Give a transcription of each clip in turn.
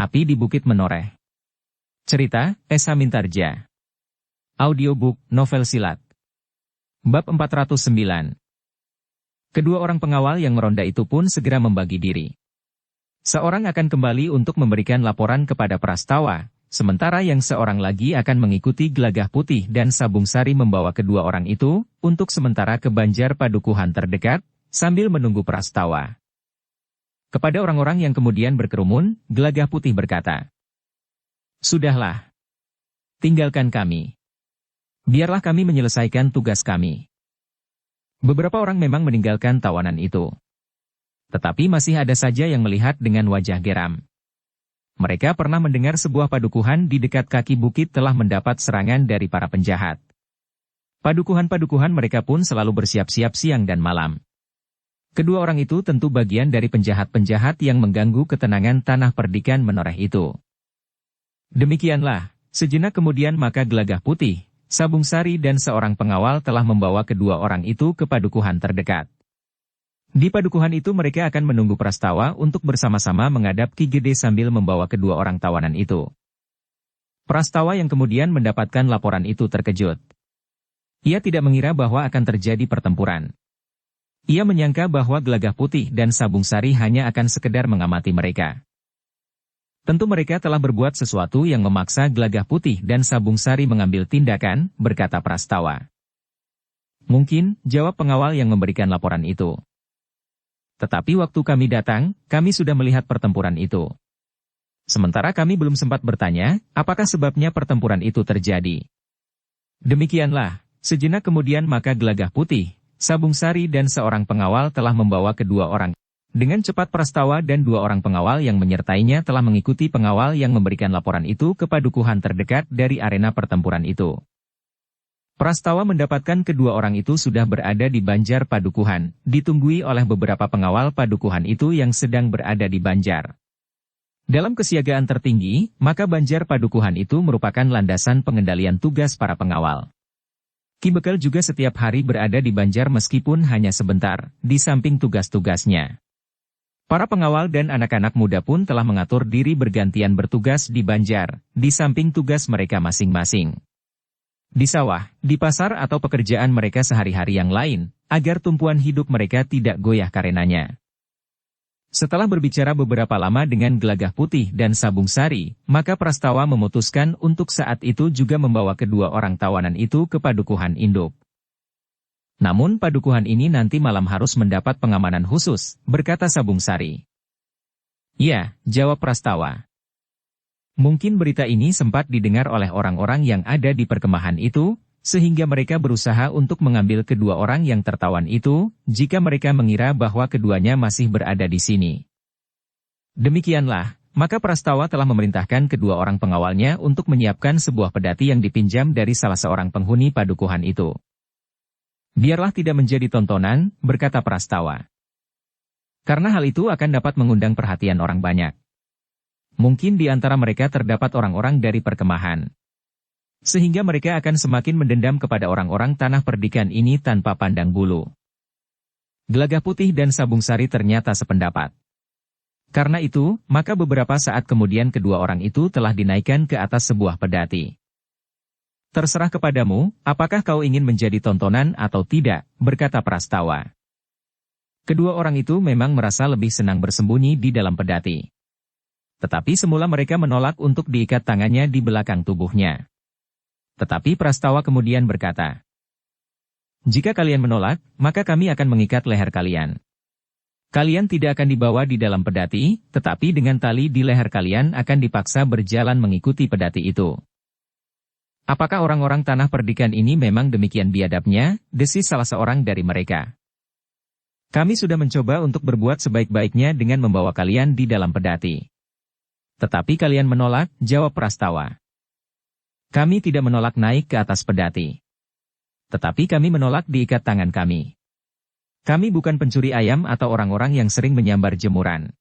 Api di Bukit Menoreh. Cerita, Esa Mintarja. Audiobook, novel silat. Bab 409. Kedua orang pengawal yang meronda itu pun segera membagi diri. Seorang akan kembali untuk memberikan laporan kepada Prastawa, sementara yang seorang lagi akan mengikuti Gelagah Putih dan Sabung Sari membawa kedua orang itu, untuk sementara ke Banjar Padukuhan terdekat, sambil menunggu Prastawa. Kepada orang-orang yang kemudian berkerumun, Gelagah Putih berkata, "Sudahlah. Tinggalkan kami. Biarlah kami menyelesaikan tugas kami." Beberapa orang memang meninggalkan tawanan itu. Tetapi masih ada saja yang melihat dengan wajah geram. Mereka pernah mendengar sebuah padukuhan di dekat kaki bukit telah mendapat serangan dari para penjahat. Padukuhan-padukuhan mereka pun selalu bersiap-siap siang dan malam. Kedua orang itu tentu bagian dari penjahat-penjahat yang mengganggu ketenangan tanah perdikan Menoreh itu. Demikianlah, sejenak kemudian maka Gelagah Putih, Sabung Sari dan seorang pengawal telah membawa kedua orang itu ke padukuhan terdekat. Di padukuhan itu mereka akan menunggu Prastawa untuk bersama-sama menghadap Ki Gede sambil membawa kedua orang tawanan itu. Prastawa yang kemudian mendapatkan laporan itu terkejut. Ia tidak mengira bahwa akan terjadi pertempuran. Ia menyangka bahwa Gelagah Putih dan Sabung Sari hanya akan sekedar mengamati mereka. Tentu mereka telah berbuat sesuatu yang memaksa Gelagah Putih dan Sabung Sari mengambil tindakan, berkata Prastawa. Mungkin, jawab pengawal yang memberikan laporan itu. Tetapi waktu kami datang, kami sudah melihat pertempuran itu. Sementara kami belum sempat bertanya, apakah sebabnya pertempuran itu terjadi. Demikianlah, sejenak kemudian maka Gelagah Putih, Sabung Sari dan seorang pengawal telah membawa kedua orang. Dengan cepat Prastawa dan dua orang pengawal yang menyertainya telah mengikuti pengawal yang memberikan laporan itu ke padukuhan terdekat dari arena pertempuran itu. Prastawa mendapatkan kedua orang itu sudah berada di Banjar Padukuhan, ditunggui oleh beberapa pengawal padukuhan itu yang sedang berada di Banjar. Dalam kesiagaan tertinggi, maka Banjar Padukuhan itu merupakan landasan pengendalian tugas para pengawal. Ki Bekal juga setiap hari berada di Banjar meskipun hanya sebentar, di samping tugas-tugasnya. Para pengawal dan anak-anak muda pun telah mengatur diri bergantian bertugas di Banjar, di samping tugas mereka masing-masing. Di sawah, di pasar atau pekerjaan mereka sehari-hari yang lain, agar tumpuan hidup mereka tidak goyah karenanya. Setelah berbicara beberapa lama dengan Gelagah Putih dan Sabung Sari, maka Prastawa memutuskan untuk saat itu juga membawa kedua orang tawanan itu ke padukuhan induk. Namun padukuhan ini nanti malam harus mendapat pengamanan khusus, berkata Sabung Sari. Ya, jawab Prastawa. Mungkin berita ini sempat didengar oleh orang-orang yang ada di perkemahan itu, sehingga mereka berusaha untuk mengambil kedua orang yang tertawan itu, jika mereka mengira bahwa keduanya masih berada di sini. Demikianlah, maka Prastawa telah memerintahkan kedua orang pengawalnya untuk menyiapkan sebuah pedati yang dipinjam dari salah seorang penghuni padukuhan itu. Biarlah tidak menjadi tontonan, berkata Prastawa. Karena hal itu akan dapat mengundang perhatian orang banyak. Mungkin di antara mereka terdapat orang-orang dari perkemahan. Sehingga mereka akan semakin mendendam kepada orang-orang tanah perdikan ini tanpa pandang bulu. Gelagah Putih dan Sabung Sari ternyata sependapat. Karena itu, maka beberapa saat kemudian kedua orang itu telah dinaikkan ke atas sebuah pedati. Terserah kepadamu, apakah kau ingin menjadi tontonan atau tidak, berkata Prastawa. Kedua orang itu memang merasa lebih senang bersembunyi di dalam pedati. Tetapi semula mereka menolak untuk diikat tangannya di belakang tubuhnya. Tetapi Prastawa kemudian berkata, "Jika kalian menolak, maka kami akan mengikat leher kalian. Kalian tidak akan dibawa di dalam pedati, tetapi dengan tali di leher kalian akan dipaksa berjalan mengikuti pedati itu." Apakah orang-orang tanah perdikan ini memang demikian biadabnya, desis salah seorang dari mereka. Kami sudah mencoba untuk berbuat sebaik-baiknya dengan membawa kalian di dalam pedati. Tetapi kalian menolak, jawab Prastawa. Kami tidak menolak naik ke atas pedati. Tetapi kami menolak diikat tangan kami. Kami bukan pencuri ayam atau orang-orang yang sering menyambar jemuran.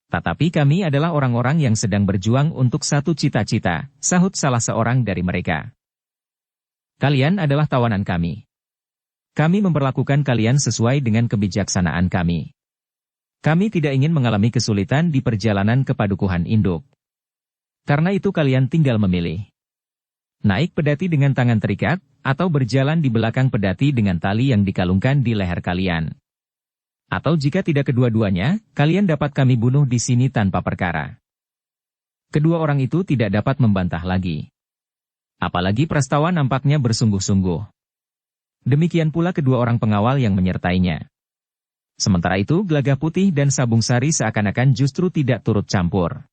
Tetapi kami adalah orang-orang yang sedang berjuang untuk satu cita-cita, sahut salah seorang dari mereka. Kalian adalah tawanan kami. Kami memperlakukan kalian sesuai dengan kebijaksanaan kami. Kami tidak ingin mengalami kesulitan di perjalanan ke padukuhan induk. Karena itu kalian tinggal memilih. Naik pedati dengan tangan terikat, atau berjalan di belakang pedati dengan tali yang dikalungkan di leher kalian. Atau jika tidak kedua-duanya, kalian dapat kami bunuh di sini tanpa perkara. Kedua orang itu tidak dapat membantah lagi. Apalagi Prastawa nampaknya bersungguh-sungguh. Demikian pula kedua orang pengawal yang menyertainya. Sementara itu Gelagah Putih dan Sabung Sari seakan-akan justru tidak turut campur.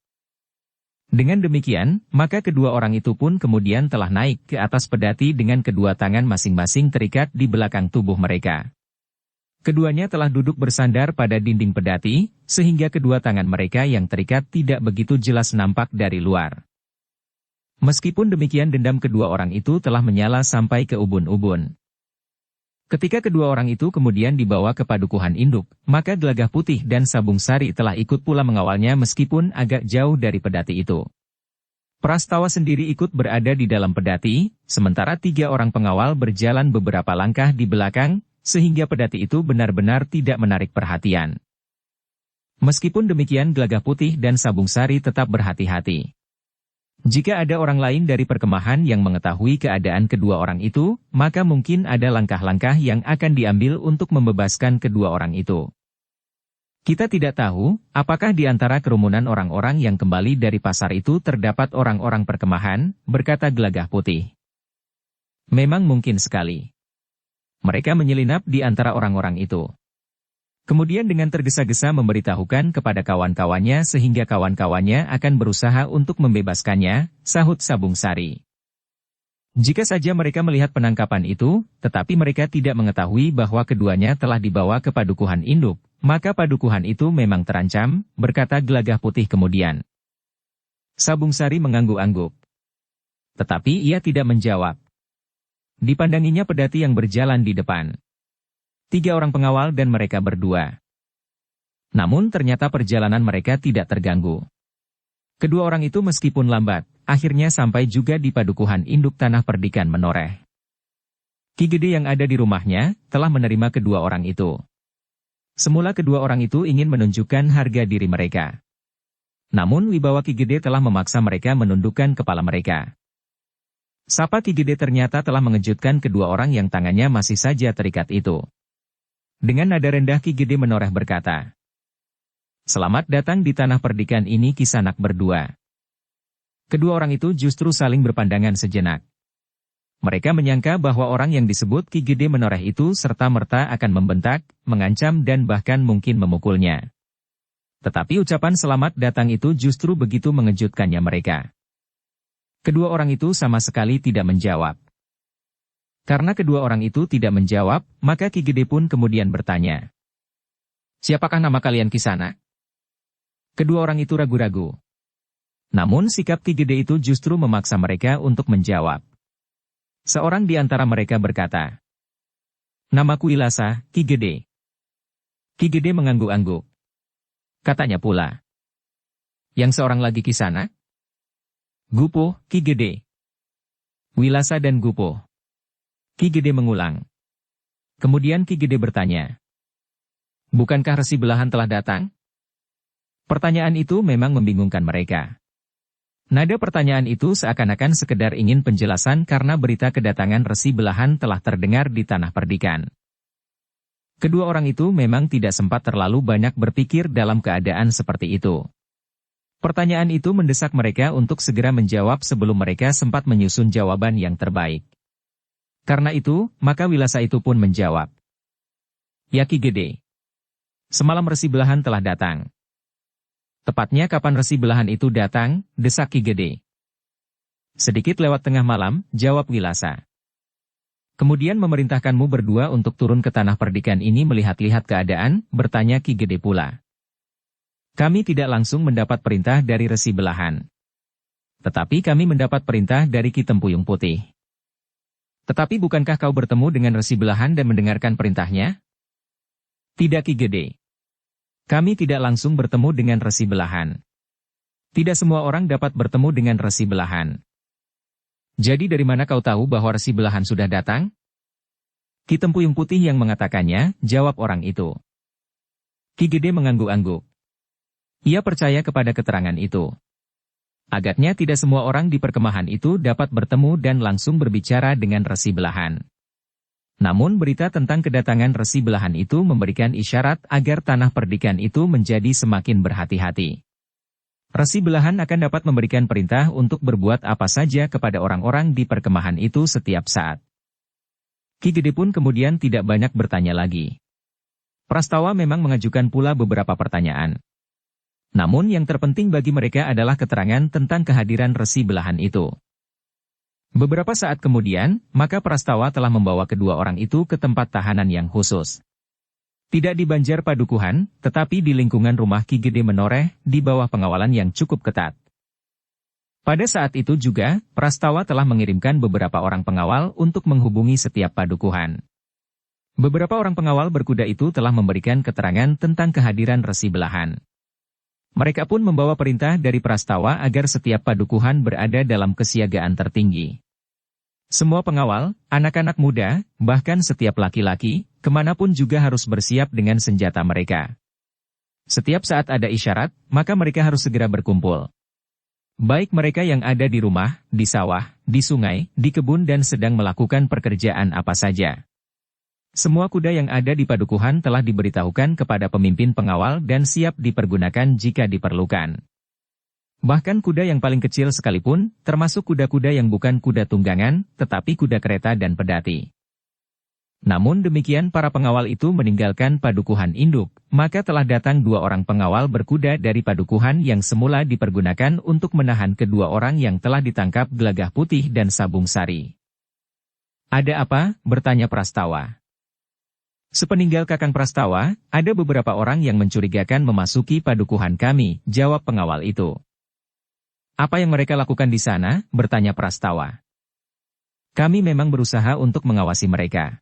Dengan demikian, maka kedua orang itu pun kemudian telah naik ke atas pedati dengan kedua tangan masing-masing terikat di belakang tubuh mereka. Keduanya telah duduk bersandar pada dinding pedati, sehingga kedua tangan mereka yang terikat tidak begitu jelas nampak dari luar. Meskipun demikian dendam kedua orang itu telah menyala sampai ke ubun-ubun. Ketika kedua orang itu kemudian dibawa ke padukuhan induk, maka Gelagah Putih dan Sabung Sari telah ikut pula mengawalnya meskipun agak jauh dari pedati itu. Prastawa sendiri ikut berada di dalam pedati, sementara 3 orang pengawal berjalan beberapa langkah di belakang, sehingga pedati itu benar-benar tidak menarik perhatian. Meskipun demikian Gelagah Putih dan Sabung Sari tetap berhati-hati. Jika ada orang lain dari perkemahan yang mengetahui keadaan kedua orang itu, maka mungkin ada langkah-langkah yang akan diambil untuk membebaskan kedua orang itu. Kita tidak tahu, apakah di antara kerumunan orang-orang yang kembali dari pasar itu terdapat orang-orang perkemahan, berkata Gelagah Putih. Memang mungkin sekali. Mereka menyelinap di antara orang-orang itu. Kemudian dengan tergesa-gesa memberitahukan kepada kawan-kawannya sehingga kawan-kawannya akan berusaha untuk membebaskannya, sahut Sabung Sari. Jika saja mereka melihat penangkapan itu, tetapi mereka tidak mengetahui bahwa keduanya telah dibawa ke padukuhan induk, maka padukuhan itu memang terancam, berkata Gelagah Putih kemudian. Sabung Sari mengangguk-angguk. Tetapi ia tidak menjawab. Dipandanginya pedati yang berjalan di depan. 3 orang pengawal dan mereka berdua. Namun ternyata perjalanan mereka tidak terganggu. Kedua orang itu meskipun lambat, akhirnya sampai juga di padukuhan induk Tanah Perdikan Menoreh. Ki Gede yang ada di rumahnya, telah menerima kedua orang itu. Semula kedua orang itu ingin menunjukkan harga diri mereka. Namun wibawa Ki Gede telah memaksa mereka menundukkan kepala mereka. Sapa Ki Gede ternyata telah mengejutkan kedua orang yang tangannya masih saja terikat itu. Dengan nada rendah Ki Gede Menoreh berkata, "Selamat datang di Tanah Perdikan ini Kisanak berdua." Kedua orang itu justru saling berpandangan sejenak. Mereka menyangka bahwa orang yang disebut Ki Gede Menoreh itu serta-merta akan membentak, mengancam dan bahkan mungkin memukulnya. Tetapi ucapan selamat datang itu justru begitu mengejutkannya mereka. Kedua orang itu sama sekali tidak menjawab. Karena kedua orang itu tidak menjawab, maka Ki Gede pun kemudian bertanya. "Siapakah nama kalian Kisanak?" Kedua orang itu ragu-ragu. Namun sikap Ki Gede itu justru memaksa mereka untuk menjawab. Seorang di antara mereka berkata, "Namaku Ilasa, Ki Gede." Ki Gede mengangguk-angguk. Katanya pula, "Yang seorang lagi Kisanak?" "Gupo, Ki Gede." Wilasa dan Gupo. Ki Gede mengulang. Kemudian Ki Gede bertanya, "Bukankah Resi Belahan telah datang?" Pertanyaan itu memang membingungkan mereka. Nada pertanyaan itu seakan-akan sekedar ingin penjelasan karena berita kedatangan Resi Belahan telah terdengar di Tanah Perdikan. Kedua orang itu memang tidak sempat terlalu banyak berpikir dalam keadaan seperti itu. Pertanyaan itu mendesak mereka untuk segera menjawab sebelum mereka sempat menyusun jawaban yang terbaik. Karena itu, maka Wilasa itu pun menjawab. "Ya Ki Gede. Semalam Resi Belahan telah datang." "Tepatnya kapan Resi Belahan itu datang?" desak Ki Gede. "Sedikit lewat tengah malam," jawab Wilasa. "Kemudian memerintahkanmu berdua untuk turun ke Tanah Perdikan ini melihat-lihat keadaan," bertanya Ki Gede pula. "Kami tidak langsung mendapat perintah dari Resi Belahan. Tetapi kami mendapat perintah dari Ki Tempuyung Putih." "Tetapi bukankah kau bertemu dengan Resi Belahan dan mendengarkan perintahnya?" "Tidak Ki Gede. Kami tidak langsung bertemu dengan Resi Belahan. Tidak semua orang dapat bertemu dengan Resi Belahan." "Jadi dari mana kau tahu bahwa Resi Belahan sudah datang?" "Ki Tempuyung Putih yang mengatakannya," jawab orang itu. Ki Gede mengangguk-angguk. Ia percaya kepada keterangan itu. Agaknya tidak semua orang di perkemahan itu dapat bertemu dan langsung berbicara dengan Resi Belahan. Namun berita tentang kedatangan Resi Belahan itu memberikan isyarat agar tanah perdikan itu menjadi semakin berhati-hati. Resi Belahan akan dapat memberikan perintah untuk berbuat apa saja kepada orang-orang di perkemahan itu setiap saat. Ki Gede pun kemudian tidak banyak bertanya lagi. Prastawa memang mengajukan pula beberapa pertanyaan. Namun yang terpenting bagi mereka adalah keterangan tentang kehadiran Resi Belahan itu. Beberapa saat kemudian, maka Prastawa telah membawa kedua orang itu ke tempat tahanan yang khusus. Tidak di Banjar Padukuhan, tetapi di lingkungan rumah Ki Gede Menoreh, di bawah pengawalan yang cukup ketat. Pada saat itu juga, Prastawa telah mengirimkan beberapa orang pengawal untuk menghubungi setiap padukuhan. Beberapa orang pengawal berkuda itu telah memberikan keterangan tentang kehadiran Resi Belahan. Mereka pun membawa perintah dari Prastawa agar setiap padukuhan berada dalam kesiagaan tertinggi. Semua pengawal, anak-anak muda, bahkan setiap laki-laki, kemanapun juga harus bersiap dengan senjata mereka. Setiap saat ada isyarat, maka mereka harus segera berkumpul. Baik mereka yang ada di rumah, di sawah, di sungai, di kebun dan sedang melakukan pekerjaan apa saja. Semua kuda yang ada di padukuhan telah diberitahukan kepada pemimpin pengawal dan siap dipergunakan jika diperlukan. Bahkan kuda yang paling kecil sekalipun, termasuk kuda-kuda yang bukan kuda tunggangan, tetapi kuda kereta dan pedati. Namun demikian para pengawal itu meninggalkan padukuhan induk, maka telah datang dua orang pengawal berkuda dari padukuhan yang semula dipergunakan untuk menahan kedua orang yang telah ditangkap Gelagah Putih dan Sabung Sari. "Ada apa?" bertanya Prastawa. "Sepeninggal Kakang Prastawa, ada beberapa orang yang mencurigakan memasuki padukuhan kami," jawab pengawal itu. "Apa yang mereka lakukan di sana?" bertanya Prastawa. "Kami memang berusaha untuk mengawasi mereka.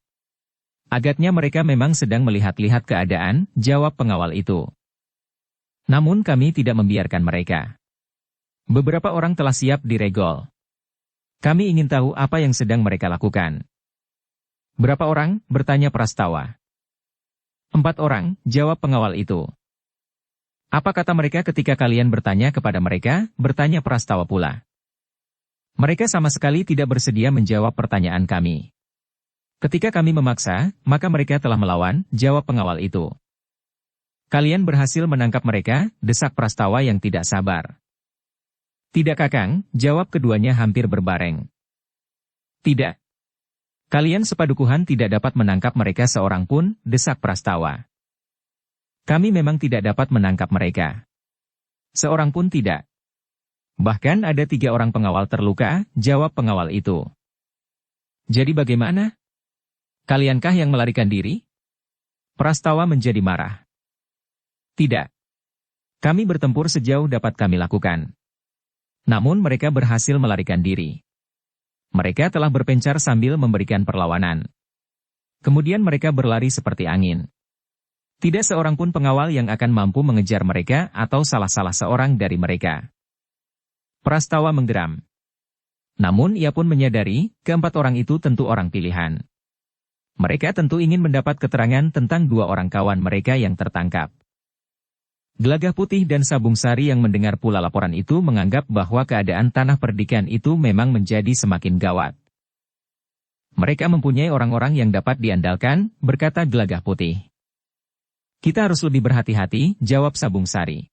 Agaknya mereka memang sedang melihat-lihat keadaan," jawab pengawal itu. "Namun kami tidak membiarkan mereka. Beberapa orang telah siap diregol. Kami ingin tahu apa yang sedang mereka lakukan." "Berapa orang?" bertanya Prastawa. 4 orang, jawab pengawal itu. "Apa kata mereka ketika kalian bertanya kepada mereka?" bertanya Prastawa pula. "Mereka sama sekali tidak bersedia menjawab pertanyaan kami. Ketika kami memaksa, maka mereka telah melawan," jawab pengawal itu. "Kalian berhasil menangkap mereka?" desak Prastawa yang tidak sabar. "Tidak Kakang," jawab keduanya hampir berbareng. "Tidak. Kalian sepadukuhan tidak dapat menangkap mereka seorang pun," desak Prastawa. "Kami memang tidak dapat menangkap mereka. Seorang pun tidak. Bahkan ada 3 orang pengawal terluka," jawab pengawal itu. "Jadi bagaimana? Kaliankah yang melarikan diri?" Prastawa menjadi marah. "Tidak. Kami bertempur sejauh dapat kami lakukan. Namun mereka berhasil melarikan diri. Mereka telah berpencar sambil memberikan perlawanan. Kemudian mereka berlari seperti angin. Tidak seorang pun pengawal yang akan mampu mengejar mereka atau salah seorang dari mereka." Prastawa menggeram. Namun ia pun menyadari, keempat orang itu tentu orang pilihan. Mereka tentu ingin mendapat keterangan tentang 2 orang kawan mereka yang tertangkap. Gelagah Putih dan Sabung Sari yang mendengar pula laporan itu menganggap bahwa keadaan tanah perdikan itu memang menjadi semakin gawat. "Mereka mempunyai orang-orang yang dapat diandalkan," berkata Gelagah Putih. "Kita harus lebih berhati-hati," jawab Sabung Sari.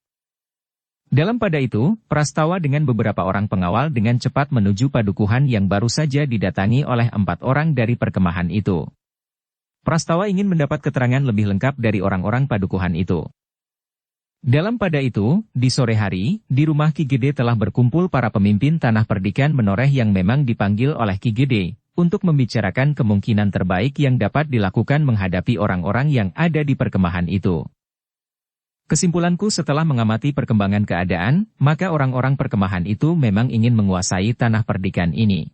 Dalam pada itu, Prastawa dengan beberapa orang pengawal dengan cepat menuju padukuhan yang baru saja didatangi oleh 4 orang dari perkemahan itu. Prastawa ingin mendapat keterangan lebih lengkap dari orang-orang padukuhan itu. Dalam pada itu, di sore hari, di rumah Ki Gede telah berkumpul para pemimpin tanah perdikan Menoreh yang memang dipanggil oleh Ki Gede, untuk membicarakan kemungkinan terbaik yang dapat dilakukan menghadapi orang-orang yang ada di perkemahan itu. "Kesimpulanku setelah mengamati perkembangan keadaan, maka orang-orang perkemahan itu memang ingin menguasai tanah perdikan ini.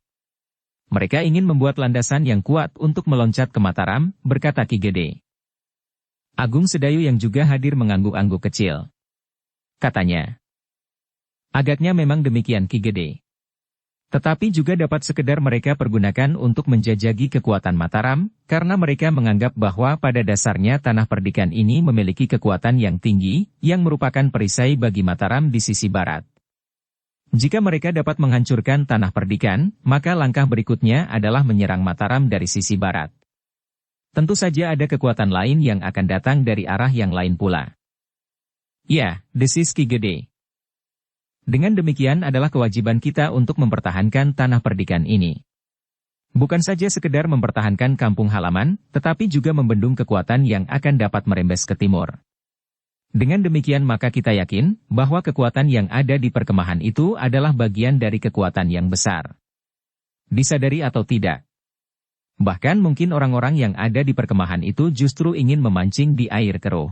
Mereka ingin membuat landasan yang kuat untuk meloncat ke Mataram," berkata Ki Gede. Agung Sedayu yang juga hadir mengangguk-angguk kecil. Katanya, "Agaknya memang demikian Ki Gede. Tetapi juga dapat sekedar mereka pergunakan untuk menjajaki kekuatan Mataram, karena mereka menganggap bahwa pada dasarnya tanah perdikan ini memiliki kekuatan yang tinggi, yang merupakan perisai bagi Mataram di sisi barat. Jika mereka dapat menghancurkan tanah perdikan, maka langkah berikutnya adalah menyerang Mataram dari sisi barat. Tentu saja ada kekuatan lain yang akan datang dari arah yang lain pula. Ya, desis Ki Gede. Dengan demikian adalah kewajiban kita untuk mempertahankan tanah perdikan ini. Bukan saja sekedar mempertahankan kampung halaman, tetapi juga membendung kekuatan yang akan dapat merembes ke timur. Dengan demikian maka kita yakin bahwa kekuatan yang ada di perkemahan itu adalah bagian dari kekuatan yang besar. Disadari atau tidak. Bahkan mungkin orang-orang yang ada di perkemahan itu justru ingin memancing di air keruh.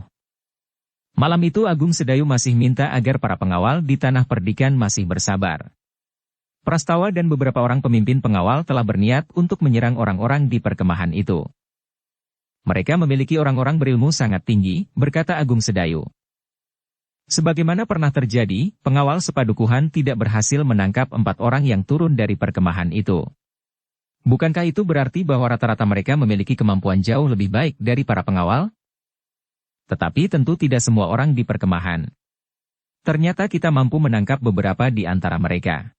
Malam itu Agung Sedayu masih minta agar para pengawal di tanah perdikan masih bersabar. Prastawa dan beberapa orang pemimpin pengawal telah berniat untuk menyerang orang-orang di perkemahan itu. Mereka memiliki orang-orang berilmu sangat tinggi, berkata Agung Sedayu. Sebagaimana pernah terjadi, pengawal Sepadukuhan tidak berhasil menangkap 4 orang yang turun dari perkemahan itu. Bukankah itu berarti bahwa rata-rata mereka memiliki kemampuan jauh lebih baik dari para pengawal? Tetapi tentu tidak semua orang di perkemahan. Ternyata kita mampu menangkap beberapa di antara mereka.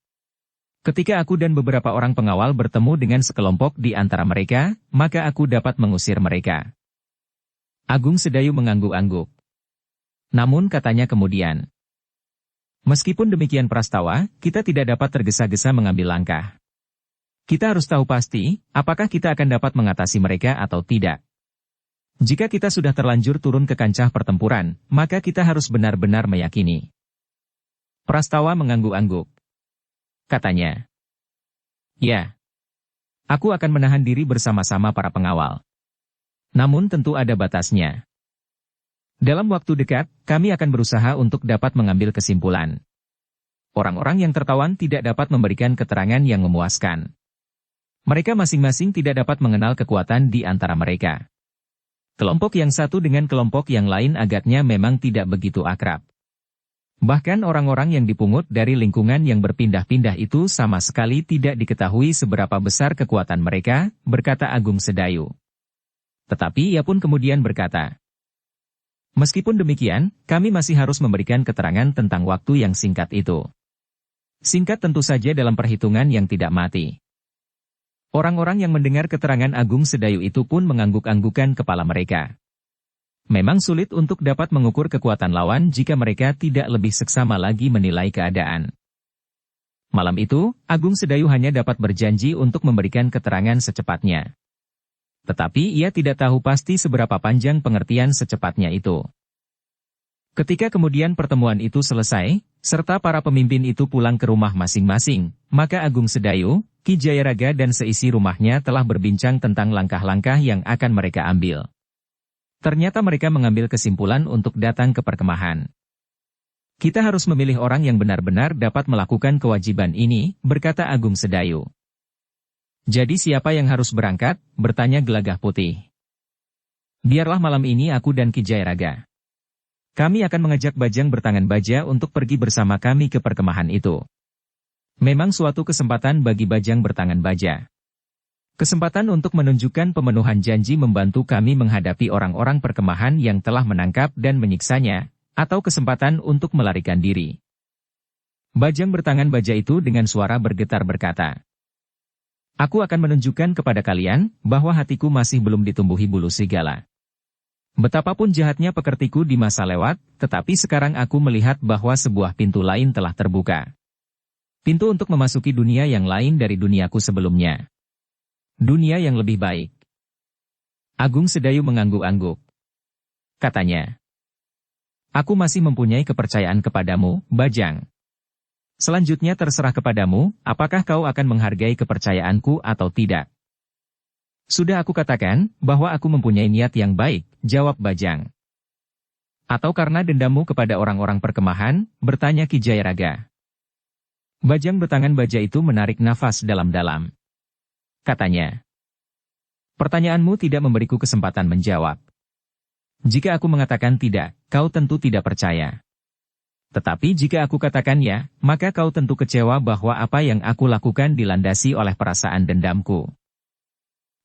Ketika aku dan beberapa orang pengawal bertemu dengan sekelompok di antara mereka, maka aku dapat mengusir mereka. Agung Sedayu mengangguk-angguk. Namun katanya kemudian, meskipun demikian Prastawa, kita tidak dapat tergesa-gesa mengambil langkah. Kita harus tahu pasti, apakah kita akan dapat mengatasi mereka atau tidak. Jika kita sudah terlanjur turun ke kancah pertempuran, maka kita harus benar-benar meyakini. Prastawa mengangguk-angguk. Katanya, ya, aku akan menahan diri bersama-sama para pengawal. Namun tentu ada batasnya. Dalam waktu dekat, kami akan berusaha untuk dapat mengambil kesimpulan. Orang-orang yang tertawan tidak dapat memberikan keterangan yang memuaskan. Mereka masing-masing tidak dapat mengenal kekuatan di antara mereka. Kelompok yang satu dengan kelompok yang lain agaknya memang tidak begitu akrab. Bahkan orang-orang yang dipungut dari lingkungan yang berpindah-pindah itu sama sekali tidak diketahui seberapa besar kekuatan mereka, berkata Agung Sedayu. Tetapi ia pun kemudian berkata, meskipun demikian, kami masih harus memberikan keterangan tentang waktu yang singkat itu. Singkat tentu saja dalam perhitungan yang tidak mati. Orang-orang yang mendengar keterangan Agung Sedayu itu pun mengangguk-anggukan kepala mereka. Memang sulit untuk dapat mengukur kekuatan lawan jika mereka tidak lebih seksama lagi menilai keadaan. Malam itu, Agung Sedayu hanya dapat berjanji untuk memberikan keterangan secepatnya. Tetapi ia tidak tahu pasti seberapa panjang pengertian secepatnya itu. Ketika kemudian pertemuan itu selesai, serta para pemimpin itu pulang ke rumah masing-masing, maka Agung Sedayu, Ki Jayaraga dan seisi rumahnya telah berbincang tentang langkah-langkah yang akan mereka ambil. Ternyata mereka mengambil kesimpulan untuk datang ke perkemahan. Kita harus memilih orang yang benar-benar dapat melakukan kewajiban ini, berkata Agung Sedayu. Jadi siapa yang harus berangkat? Bertanya Gelagah Putih. Biarlah malam ini aku dan Ki Jayaraga. Kami akan mengajak Bajang Bertangan Baja untuk pergi bersama kami ke perkemahan itu. Memang suatu kesempatan bagi Bajang Bertangan Baja. Kesempatan untuk menunjukkan pemenuhan janji membantu kami menghadapi orang-orang perkemahan yang telah menangkap dan menyiksanya, atau kesempatan untuk melarikan diri. Bajang Bertangan Baja itu dengan suara bergetar berkata, aku akan menunjukkan kepada kalian bahwa hatiku masih belum ditumbuhi bulu serigala. Betapapun jahatnya pekertiku di masa lewat, tetapi sekarang aku melihat bahwa sebuah pintu lain telah terbuka. Pintu untuk memasuki dunia yang lain dari duniaku sebelumnya. Dunia yang lebih baik. Agung Sedayu mengangguk-angguk. Katanya, aku masih mempunyai kepercayaan kepadamu, Bajang. Selanjutnya terserah kepadamu, apakah kau akan menghargai kepercayaanku atau tidak. Sudah aku katakan, bahwa aku mempunyai niat yang baik, jawab Bajang. Atau karena dendammu kepada orang-orang perkemahan, bertanya Ki Jayaraga. Bajang Bertangan Baja itu menarik nafas dalam-dalam. Katanya, pertanyaanmu tidak memberiku kesempatan menjawab. Jika aku mengatakan tidak, kau tentu tidak percaya. Tetapi jika aku katakan ya, maka kau tentu kecewa bahwa apa yang aku lakukan dilandasi oleh perasaan dendamku.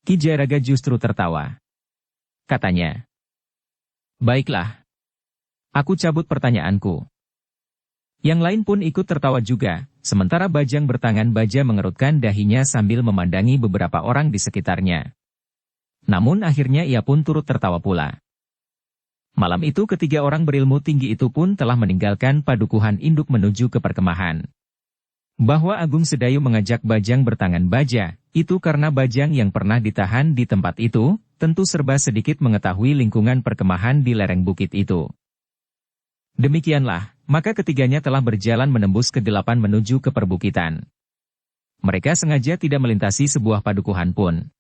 Ki Jayaraga justru tertawa. Katanya, baiklah. Aku cabut pertanyaanku. Yang lain pun ikut tertawa juga, sementara Bajang bertangan baja mengerutkan dahinya sambil memandangi beberapa orang di sekitarnya. Namun akhirnya ia pun turut tertawa pula. Malam itu ketiga orang berilmu tinggi itu pun telah meninggalkan padukuhan induk menuju ke perkemahan. Bahwa Agung Sedayu mengajak Bajang bertangan baja, itu karena Bajang yang pernah ditahan di tempat itu, tentu serba sedikit mengetahui lingkungan perkemahan di lereng bukit itu. Demikianlah, maka ketiganya telah berjalan menembus kegelapan menuju ke perbukitan. Mereka sengaja tidak melintasi sebuah padukuhan pun.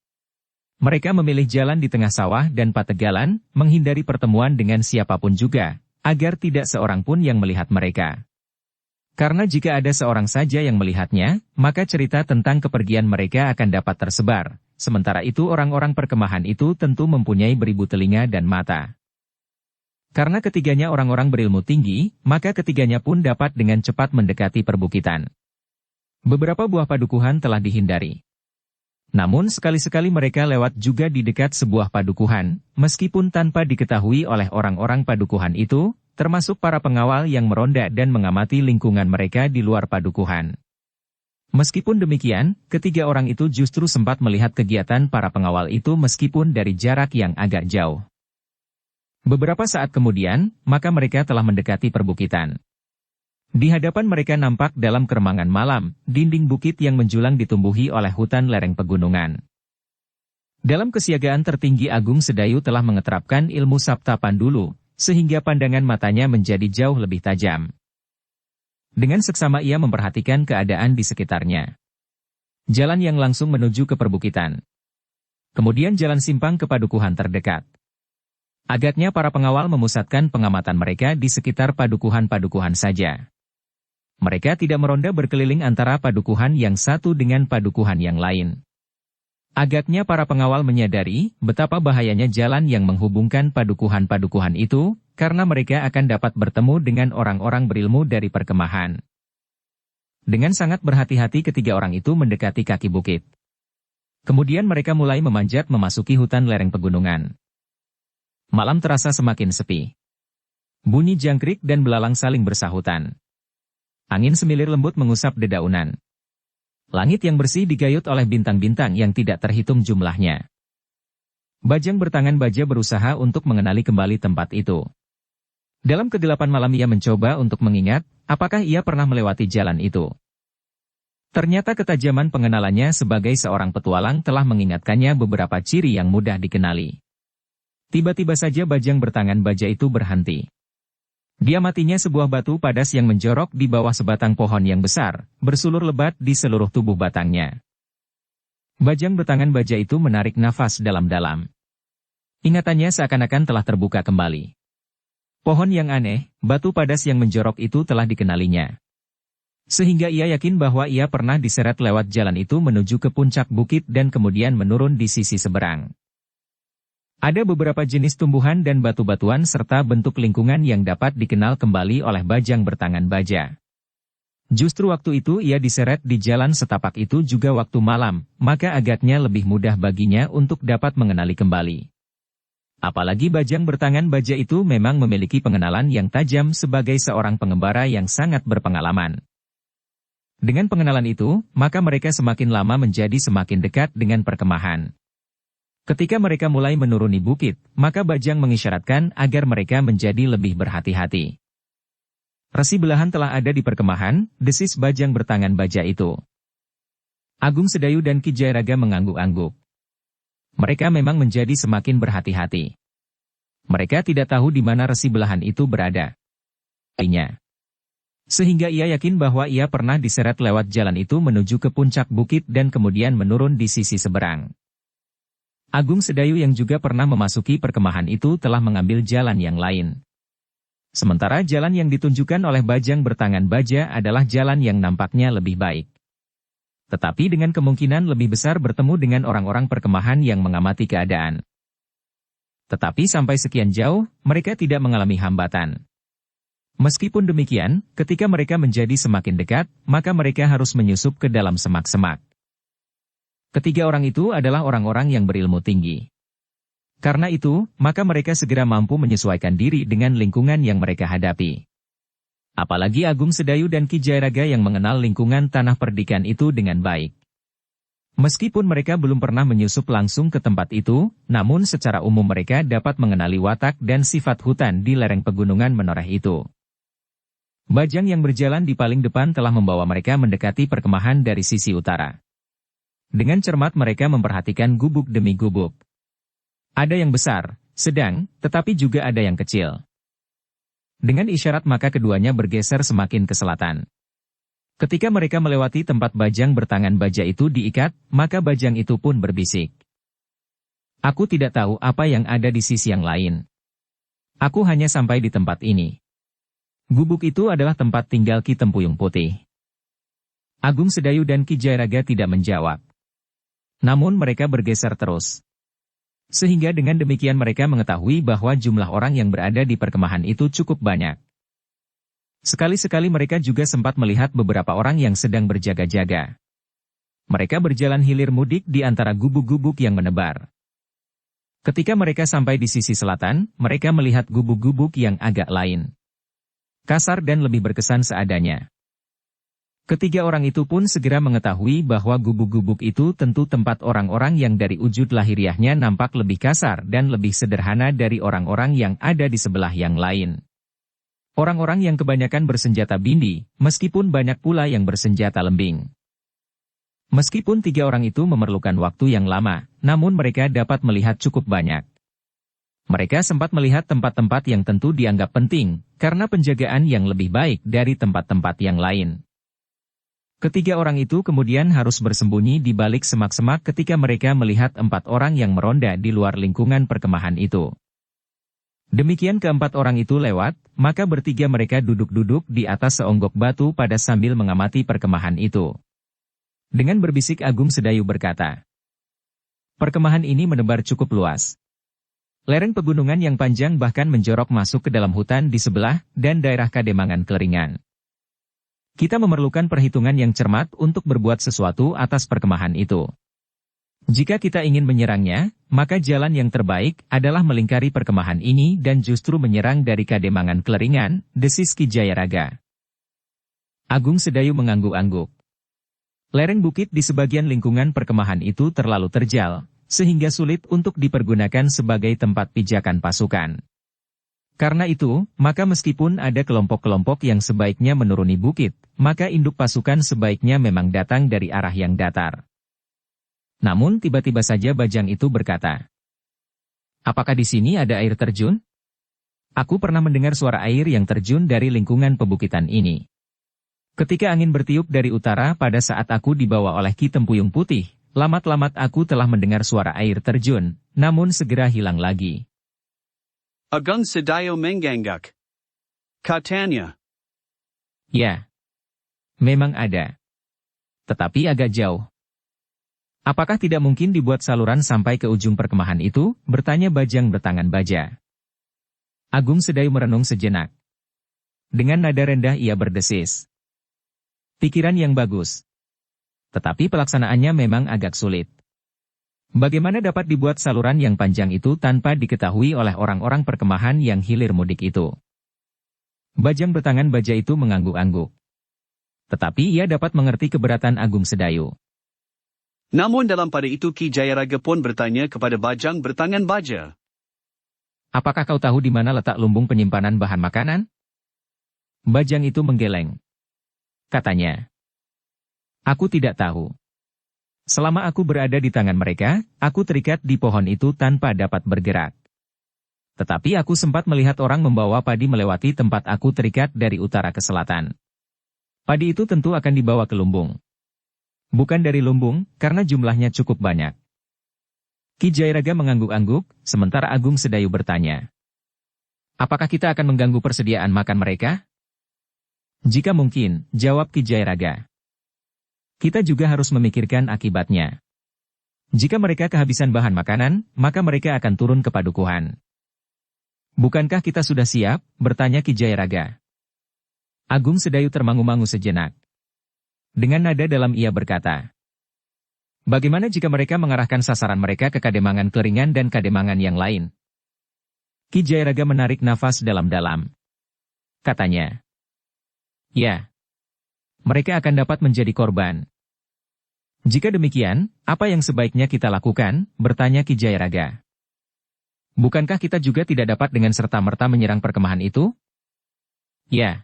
Mereka memilih jalan di tengah sawah dan pategalan, menghindari pertemuan dengan siapapun juga, agar tidak seorang pun yang melihat mereka. Karena jika ada seorang saja yang melihatnya, maka cerita tentang kepergian mereka akan dapat tersebar. Sementara itu orang-orang perkemahan itu tentu mempunyai beribu telinga dan mata. Karena ketiganya orang-orang berilmu tinggi, maka ketiganya pun dapat dengan cepat mendekati perbukitan. Beberapa buah padukuhan telah dihindari. Namun sekali-sekali mereka lewat juga di dekat sebuah padukuhan, meskipun tanpa diketahui oleh orang-orang padukuhan itu, termasuk para pengawal yang meronda dan mengamati lingkungan mereka di luar padukuhan. Meskipun demikian, ketiga orang itu justru sempat melihat kegiatan para pengawal itu meskipun dari jarak yang agak jauh. Beberapa saat kemudian, maka mereka telah mendekati perbukitan. Di hadapan mereka nampak dalam keremangan malam, dinding bukit yang menjulang ditumbuhi oleh hutan lereng pegunungan. Dalam kesiagaan tertinggi Agung Sedayu telah mengeterapkan ilmu Sabta Pandulu, sehingga pandangan matanya menjadi jauh lebih tajam. Dengan seksama ia memperhatikan keadaan di sekitarnya. Jalan yang langsung menuju ke perbukitan. Kemudian jalan simpang ke padukuhan terdekat. Agaknya para pengawal memusatkan pengamatan mereka di sekitar padukuhan-padukuhan saja. Mereka tidak meronda berkeliling antara padukuhan yang satu dengan padukuhan yang lain. Agaknya para pengawal menyadari betapa bahayanya jalan yang menghubungkan padukuhan-padukuhan itu, karena mereka akan dapat bertemu dengan orang-orang berilmu dari perkemahan. Dengan sangat berhati-hati ketiga orang itu mendekati kaki bukit. Kemudian mereka mulai memanjat memasuki hutan lereng pegunungan. Malam terasa semakin sepi. Bunyi jangkrik dan belalang saling bersahutan. Angin semilir lembut mengusap dedaunan. Langit yang bersih digayut oleh bintang-bintang yang tidak terhitung jumlahnya. Bajang bertangan baja berusaha untuk mengenali kembali tempat itu. Dalam kegelapan malam ia mencoba untuk mengingat, apakah ia pernah melewati jalan itu. Ternyata ketajaman pengenalannya sebagai seorang petualang telah mengingatkannya beberapa ciri yang mudah dikenali. Tiba-tiba saja Bajang bertangan baja itu berhenti. Diamatinya sebuah batu padas yang menjorok di bawah sebatang pohon yang besar, bersulur lebat di seluruh tubuh batangnya. Bajang bertangan baja itu menarik nafas dalam-dalam. Ingatannya seakan-akan telah terbuka kembali. Pohon yang aneh, batu padas yang menjorok itu telah dikenalinya. Sehingga ia yakin bahwa ia pernah diseret lewat jalan itu menuju ke puncak bukit dan kemudian menurun di sisi seberang. Ada beberapa jenis tumbuhan dan batu-batuan serta bentuk lingkungan yang dapat dikenal kembali oleh Bajang bertangan baja. Justru waktu itu ia diseret di jalan setapak itu juga waktu malam, maka agaknya lebih mudah baginya untuk dapat mengenali kembali. Apalagi Bajang bertangan baja itu memang memiliki pengenalan yang tajam sebagai seorang pengembara yang sangat berpengalaman. Dengan pengenalan itu, maka mereka semakin lama menjadi semakin dekat dengan perkemahan. Ketika mereka mulai menuruni bukit, maka Bajang mengisyaratkan agar mereka menjadi lebih berhati-hati. Resi belahan telah ada di perkemahan, desis Bajang bertangan baja itu. Agung Sedayu dan Ki Jayaraga mengangguk-angguk. Mereka memang menjadi semakin berhati-hati. Mereka tidak tahu di mana resi belahan itu berada. Sehingga ia yakin bahwa ia pernah diseret lewat jalan itu menuju ke puncak bukit dan kemudian menurun di sisi seberang. Agung Sedayu yang juga pernah memasuki perkemahan itu telah mengambil jalan yang lain. Sementara jalan yang ditunjukkan oleh Bajang bertangan baja adalah jalan yang nampaknya lebih baik. Tetapi dengan kemungkinan lebih besar bertemu dengan orang-orang perkemahan yang mengamati keadaan. Tetapi sampai sekian jauh, mereka tidak mengalami hambatan. Meskipun demikian, ketika mereka menjadi semakin dekat, maka mereka harus menyusup ke dalam semak-semak. Ketiga orang itu adalah orang-orang yang berilmu tinggi. Karena itu, maka mereka segera mampu menyesuaikan diri dengan lingkungan yang mereka hadapi. Apalagi Agung Sedayu dan Ki Jayaraga yang mengenal lingkungan tanah perdikan itu dengan baik. Meskipun mereka belum pernah menyusup langsung ke tempat itu, namun secara umum mereka dapat mengenali watak dan sifat hutan di lereng pegunungan menoreh itu. Bajang yang berjalan di paling depan telah membawa mereka mendekati perkemahan dari sisi utara. Dengan cermat mereka memperhatikan gubuk demi gubuk. Ada yang besar, sedang, tetapi juga ada yang kecil. Dengan isyarat maka keduanya bergeser semakin ke selatan. Ketika mereka melewati tempat bajang bertangan baja itu diikat, maka bajang itu pun berbisik. Aku tidak tahu apa yang ada di sisi yang lain. Aku hanya sampai di tempat ini. Gubuk itu adalah tempat tinggal Ki Tempuyung Putih. Agung Sedayu dan Ki Jayaraga tidak menjawab. Namun mereka bergeser terus. Sehingga dengan demikian mereka mengetahui bahwa jumlah orang yang berada di perkemahan itu cukup banyak. Sekali-sekali mereka juga sempat melihat beberapa orang yang sedang berjaga-jaga. Mereka berjalan hilir mudik di antara gubuk-gubuk yang menebar. Ketika mereka sampai di sisi selatan, mereka melihat gubuk-gubuk yang agak lain. Kasar dan lebih berkesan seadanya. Ketiga orang itu pun segera mengetahui bahwa gubuk-gubuk itu tentu tempat orang-orang yang dari wujud lahiriahnya nampak lebih kasar dan lebih sederhana dari orang-orang yang ada di sebelah yang lain. Orang-orang yang kebanyakan bersenjata bindi, meskipun banyak pula yang bersenjata lembing. Meskipun tiga orang itu memerlukan waktu yang lama, namun mereka dapat melihat cukup banyak. Mereka sempat melihat tempat-tempat yang tentu dianggap penting, karena penjagaan yang lebih baik dari tempat-tempat yang lain. Ketiga orang itu kemudian harus bersembunyi di balik semak-semak ketika mereka melihat 4 orang yang meronda di luar lingkungan perkemahan itu. Demikian keempat orang itu lewat, maka bertiga mereka duduk-duduk di atas seonggok batu pada sambil mengamati perkemahan itu. Dengan berbisik Agung Sedayu berkata, "Perkemahan ini menebar cukup luas. Lereng pegunungan yang panjang bahkan menjorok masuk ke dalam hutan di sebelah dan daerah Kademangan Keleringan. Kita memerlukan perhitungan yang cermat untuk berbuat sesuatu atas perkemahan itu. Jika kita ingin menyerangnya, maka jalan yang terbaik adalah melingkari perkemahan ini dan justru menyerang dari Kademangan Keleringan," desis Ki Jayaraga. Agung Sedayu mengangguk-angguk. Lereng bukit di sebagian lingkungan perkemahan itu terlalu terjal, sehingga sulit untuk dipergunakan sebagai tempat pijakan pasukan. Karena itu, maka meskipun ada kelompok-kelompok yang sebaiknya menuruni bukit, maka induk pasukan sebaiknya memang datang dari arah yang datar. Namun tiba-tiba saja bajang itu berkata, "Apakah di sini ada air terjun? Aku pernah mendengar suara air yang terjun dari lingkungan pebukitan ini. Ketika angin bertiup dari utara pada saat aku dibawa oleh Ki Tempuyung Putih, lamat-lamat aku telah mendengar suara air terjun, namun segera hilang lagi." Agung Sedayu mengangguk. Katanya, "Ya, memang ada. Tetapi agak jauh." "Apakah tidak mungkin dibuat saluran sampai ke ujung perkemahan itu?" bertanya bajang bertangan baja. Agung Sedayu merenung sejenak. Dengan nada rendah ia berdesis, "Pikiran yang bagus. Tetapi pelaksanaannya memang agak sulit. Bagaimana dapat dibuat saluran yang panjang itu tanpa diketahui oleh orang-orang perkemahan yang hilir mudik itu?" Bajang bertangan baja itu mengangguk-angguk. Tetapi ia dapat mengerti keberatan Agung Sedayu. namun dalam pada itu Ki Jayaraga pun bertanya kepada bajang bertangan baja. "Apakah kau tahu di mana letak lumbung penyimpanan bahan makanan?" Bajang itu menggeleng. Katanya, "Aku tidak tahu. Selama aku berada di tangan mereka, aku terikat di pohon itu tanpa dapat bergerak. Tetapi aku sempat melihat orang membawa padi melewati tempat aku terikat dari utara ke selatan. Padi itu tentu akan dibawa ke lumbung. Bukan dari lumbung, karena jumlahnya cukup banyak." Ki Jayaraga mengangguk-angguk, sementara Agung Sedayu bertanya, "Apakah kita akan mengganggu persediaan makan mereka?" "Jika mungkin," jawab Ki Jayaraga. "Kita juga harus memikirkan akibatnya. Jika mereka kehabisan bahan makanan, maka mereka akan turun ke padukuhan." "Bukankah kita sudah siap?" bertanya Ki Jayaraga. Agung Sedayu termangu-mangu sejenak. Dengan nada dalam ia berkata, "Bagaimana jika mereka mengarahkan sasaran mereka ke Kademangan Keleringan dan Kademangan yang lain?" Ki Jayaraga menarik nafas dalam-dalam. Katanya, Ya, mereka akan dapat menjadi korban. Jika demikian, apa yang sebaiknya kita lakukan? Bertanya Ki Jayaraga. Bukankah kita juga tidak dapat dengan serta-merta menyerang perkemahan itu? Ya.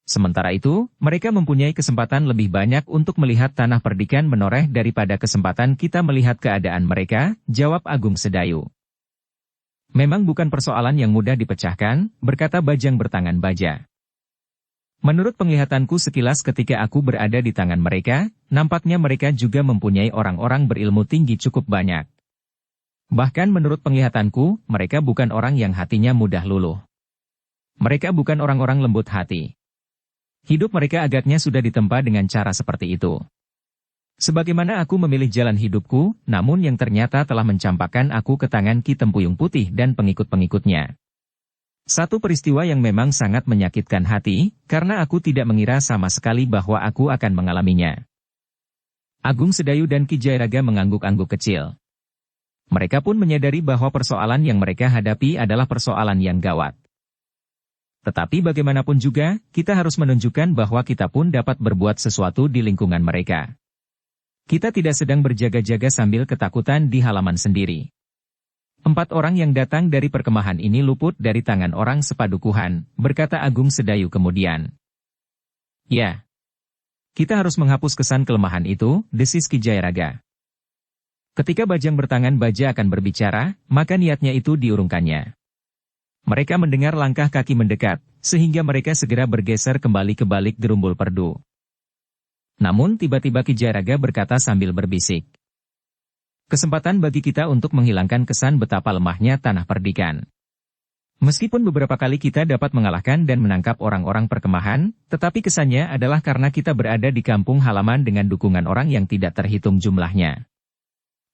Sementara itu, mereka mempunyai kesempatan lebih banyak untuk melihat tanah perdikan menoreh daripada kesempatan kita melihat keadaan mereka, jawab Agung Sedayu. Memang bukan persoalan yang mudah dipecahkan, berkata Bajang Bertangan Baja. Menurut penglihatanku sekilas ketika aku berada di tangan mereka, nampaknya mereka juga mempunyai orang-orang berilmu tinggi cukup banyak. Bahkan menurut penglihatanku, mereka bukan orang yang hatinya mudah luluh. Mereka bukan orang-orang lembut hati. Hidup mereka agaknya sudah ditempa dengan cara seperti itu. Sebagaimana aku memilih jalan hidupku, namun yang ternyata telah mencampakkan aku ke tangan Ki Tempuyung Putih dan pengikut-pengikutnya. Satu peristiwa yang memang sangat menyakitkan hati, karena aku tidak mengira sama sekali bahwa aku akan mengalaminya. Agung Sedayu dan Ki Jayaraga mengangguk-angguk kecil. Mereka pun menyadari bahwa persoalan yang mereka hadapi adalah persoalan yang gawat. Tetapi bagaimanapun juga, kita harus menunjukkan bahwa kita pun dapat berbuat sesuatu di lingkungan mereka. Kita tidak sedang berjaga-jaga sambil ketakutan di halaman sendiri. 4 orang yang datang dari perkemahan ini luput dari tangan orang sepadukuhan, berkata Agung Sedayu kemudian. Ya. Kita harus menghapus kesan kelemahan itu, desis Ki Jayaraga. Ketika Bajang Bertangan Baja akan berbicara, maka niatnya itu diurungkannya. Mereka mendengar langkah kaki mendekat, sehingga mereka segera bergeser kembali ke balik gerumbul perdu. Namun tiba-tiba Ki Jayaraga berkata sambil berbisik. Kesempatan bagi kita untuk menghilangkan kesan betapa lemahnya tanah perdikan. Meskipun beberapa kali kita dapat mengalahkan dan menangkap orang-orang perkemahan, tetapi kesannya adalah karena kita berada di kampung halaman dengan dukungan orang yang tidak terhitung jumlahnya.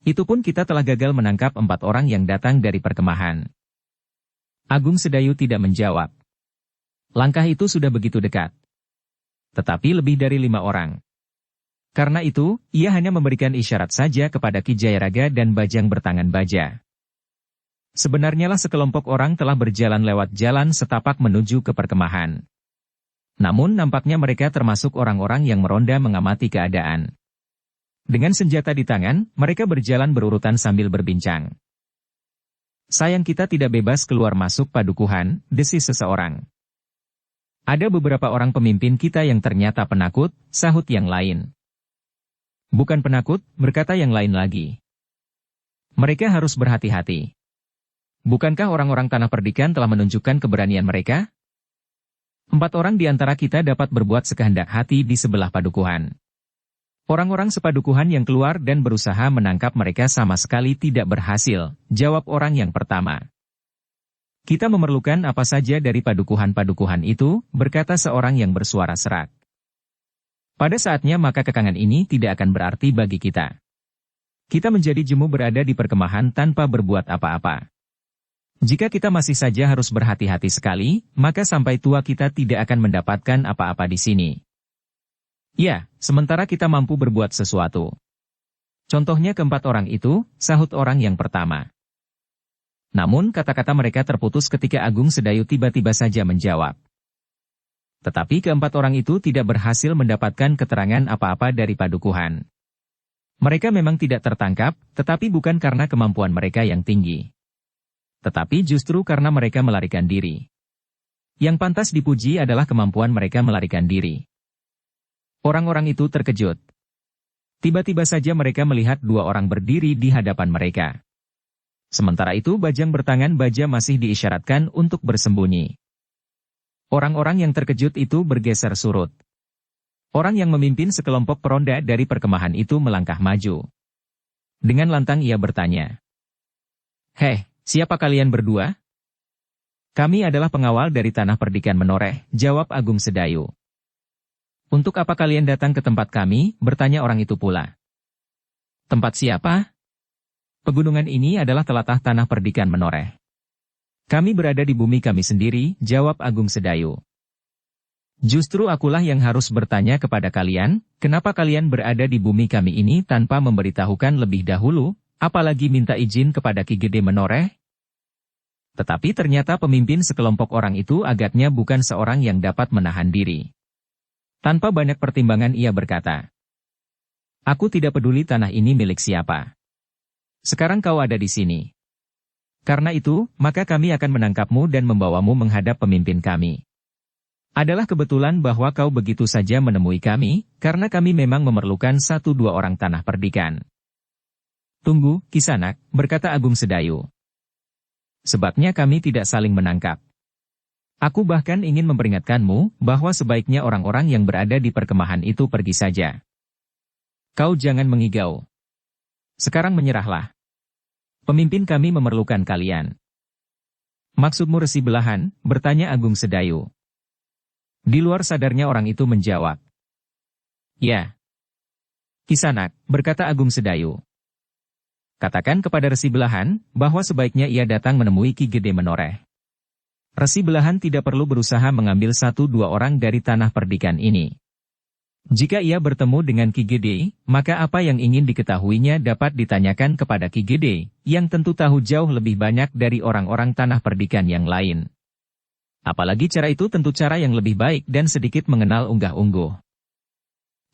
Itu pun kita telah gagal menangkap 4 orang yang datang dari perkemahan. Agung Sedayu tidak menjawab. Langkah itu sudah begitu dekat. Tetapi lebih dari 5 orang. Karena itu, ia hanya memberikan isyarat saja kepada Ki Jayaraga dan Bajang Bertangan Baja. Sebenarnya lah sekelompok orang telah berjalan lewat jalan setapak menuju ke perkemahan. Namun nampaknya mereka termasuk orang-orang yang meronda mengamati keadaan. Dengan senjata di tangan, mereka berjalan berurutan sambil berbincang. Sayang kita tidak bebas keluar masuk padukuhan, desis seseorang. Ada beberapa orang pemimpin kita yang ternyata penakut, sahut yang lain. Bukan penakut, berkata yang lain lagi. Mereka harus berhati-hati. Bukankah orang-orang tanah perdikan telah menunjukkan keberanian mereka? 4 orang di antara kita dapat berbuat sekehendak hati di sebelah padukuhan. Orang-orang sepadukuhan yang keluar dan berusaha menangkap mereka sama sekali tidak berhasil, jawab orang yang pertama. Kita memerlukan apa saja dari padukuhan-padukuhan itu, berkata seorang yang bersuara serak. Pada saatnya maka kekangan ini tidak akan berarti bagi kita. Kita menjadi jemu berada di perkemahan tanpa berbuat apa-apa. Jika kita masih saja harus berhati-hati sekali, maka sampai tua kita tidak akan mendapatkan apa-apa di sini. Ya, sementara kita mampu berbuat sesuatu. Contohnya keempat orang itu, sahut orang yang pertama. Namun kata-kata mereka terputus ketika Agung Sedayu tiba-tiba saja menjawab. Tetapi keempat orang itu tidak berhasil mendapatkan keterangan apa-apa dari padukuhan. Mereka memang tidak tertangkap, tetapi bukan karena kemampuan mereka yang tinggi. Tetapi justru karena mereka melarikan diri. Yang pantas dipuji adalah kemampuan mereka melarikan diri. Orang-orang itu terkejut. Tiba-tiba saja mereka melihat 2 orang berdiri di hadapan mereka. Sementara itu Bajang Bertangan Baja masih diisyaratkan untuk bersembunyi. Orang-orang yang terkejut itu bergeser surut. Orang yang memimpin sekelompok peronda dari perkemahan itu melangkah maju. Dengan lantang ia bertanya. Heh, siapa kalian berdua? Kami adalah pengawal dari tanah perdikan menoreh, jawab Agung Sedayu. Untuk apa kalian datang ke tempat kami, bertanya orang itu pula. Tempat siapa? Pegunungan ini adalah telatah tanah perdikan menoreh. Kami berada di bumi kami sendiri, jawab Agung Sedayu. Justru akulah yang harus bertanya kepada kalian, kenapa kalian berada di bumi kami ini tanpa memberitahukan lebih dahulu, apalagi minta izin kepada Ki Gede Menoreh? Tetapi ternyata pemimpin sekelompok orang itu agaknya bukan seorang yang dapat menahan diri. Tanpa banyak pertimbangan ia berkata, "Aku tidak peduli tanah ini milik siapa. Sekarang kau ada di sini. Karena itu, maka kami akan menangkapmu dan membawamu menghadap pemimpin kami. Adalah kebetulan bahwa kau begitu saja menemui kami, karena kami memang memerlukan 1-2 orang tanah perdikan." "Tunggu, Kisanak," berkata Agung Sedayu. "Sebabnya kami tidak saling menangkap. Aku bahkan ingin memperingatkanmu bahwa sebaiknya orang-orang yang berada di perkemahan itu pergi saja. Kau jangan mengigau. Sekarang menyerahlah. Pemimpin kami memerlukan kalian." "Maksudmu Resi Belahan?" bertanya Agung Sedayu. Di luar sadarnya orang itu menjawab, "Ya. Kisanak," berkata Agung Sedayu. "Katakan kepada Resi Belahan bahwa sebaiknya ia datang menemui Ki Gede Menoreh. Resi Belahan tidak perlu berusaha mengambil 1-2 orang dari tanah perdikan ini. Jika ia bertemu dengan Ki Gede, maka apa yang ingin diketahuinya dapat ditanyakan kepada Ki Gede, yang tentu tahu jauh lebih banyak dari orang-orang tanah perdikan yang lain. Apalagi cara itu tentu cara yang lebih baik dan sedikit mengenal unggah-ungguh."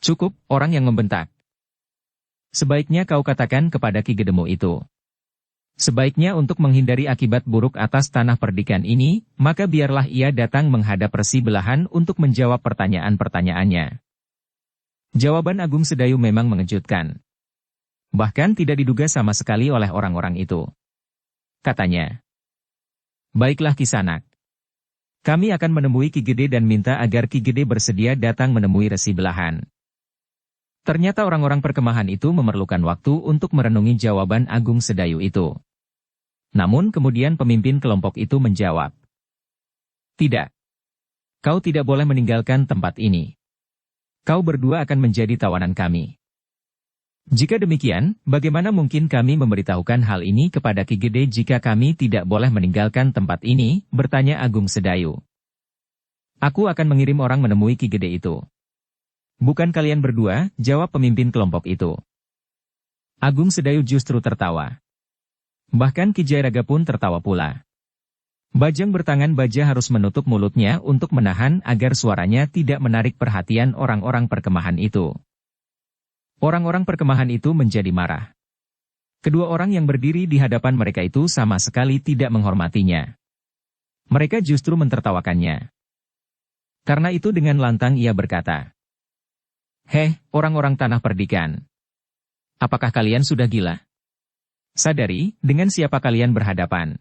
"Cukup," orang yang membentak. "Sebaiknya kau katakan kepada Ki Gedemu itu. Sebaiknya untuk menghindari akibat buruk atas tanah perdikan ini, maka biarlah ia datang menghadap Resi Belahan untuk menjawab pertanyaan-pertanyaannya." Jawaban Agung Sedayu memang mengejutkan. Bahkan tidak diduga sama sekali oleh orang-orang itu. Katanya, "Baiklah Kisanak. Kami akan menemui Ki Gede dan minta agar Ki Gede bersedia datang menemui Resi Belahan." Ternyata orang-orang perkemahan itu memerlukan waktu untuk merenungi jawaban Agung Sedayu itu. Namun kemudian pemimpin kelompok itu menjawab, "Tidak. Kau tidak boleh meninggalkan tempat ini. Kau berdua akan menjadi tawanan kami. Jika demikian, bagaimana mungkin kami memberitahukan hal ini kepada Ki Gede jika kami tidak boleh meninggalkan tempat ini?" bertanya Agung Sedayu. "Aku akan mengirim orang menemui Ki Gede itu." "Bukan kalian berdua," jawab pemimpin kelompok itu. Agung Sedayu justru tertawa. Bahkan Ki Jayaraga pun tertawa pula. Bajang bertangan baja harus menutup mulutnya untuk menahan agar suaranya tidak menarik perhatian orang-orang perkemahan itu. Orang-orang perkemahan itu menjadi marah. Kedua orang yang berdiri di hadapan mereka itu sama sekali tidak menghormatinya. Mereka justru mentertawakannya. Karena itu dengan lantang ia berkata, "Heh, orang-orang tanah perdikan. Apakah kalian sudah gila? Sadari, dengan siapa kalian berhadapan?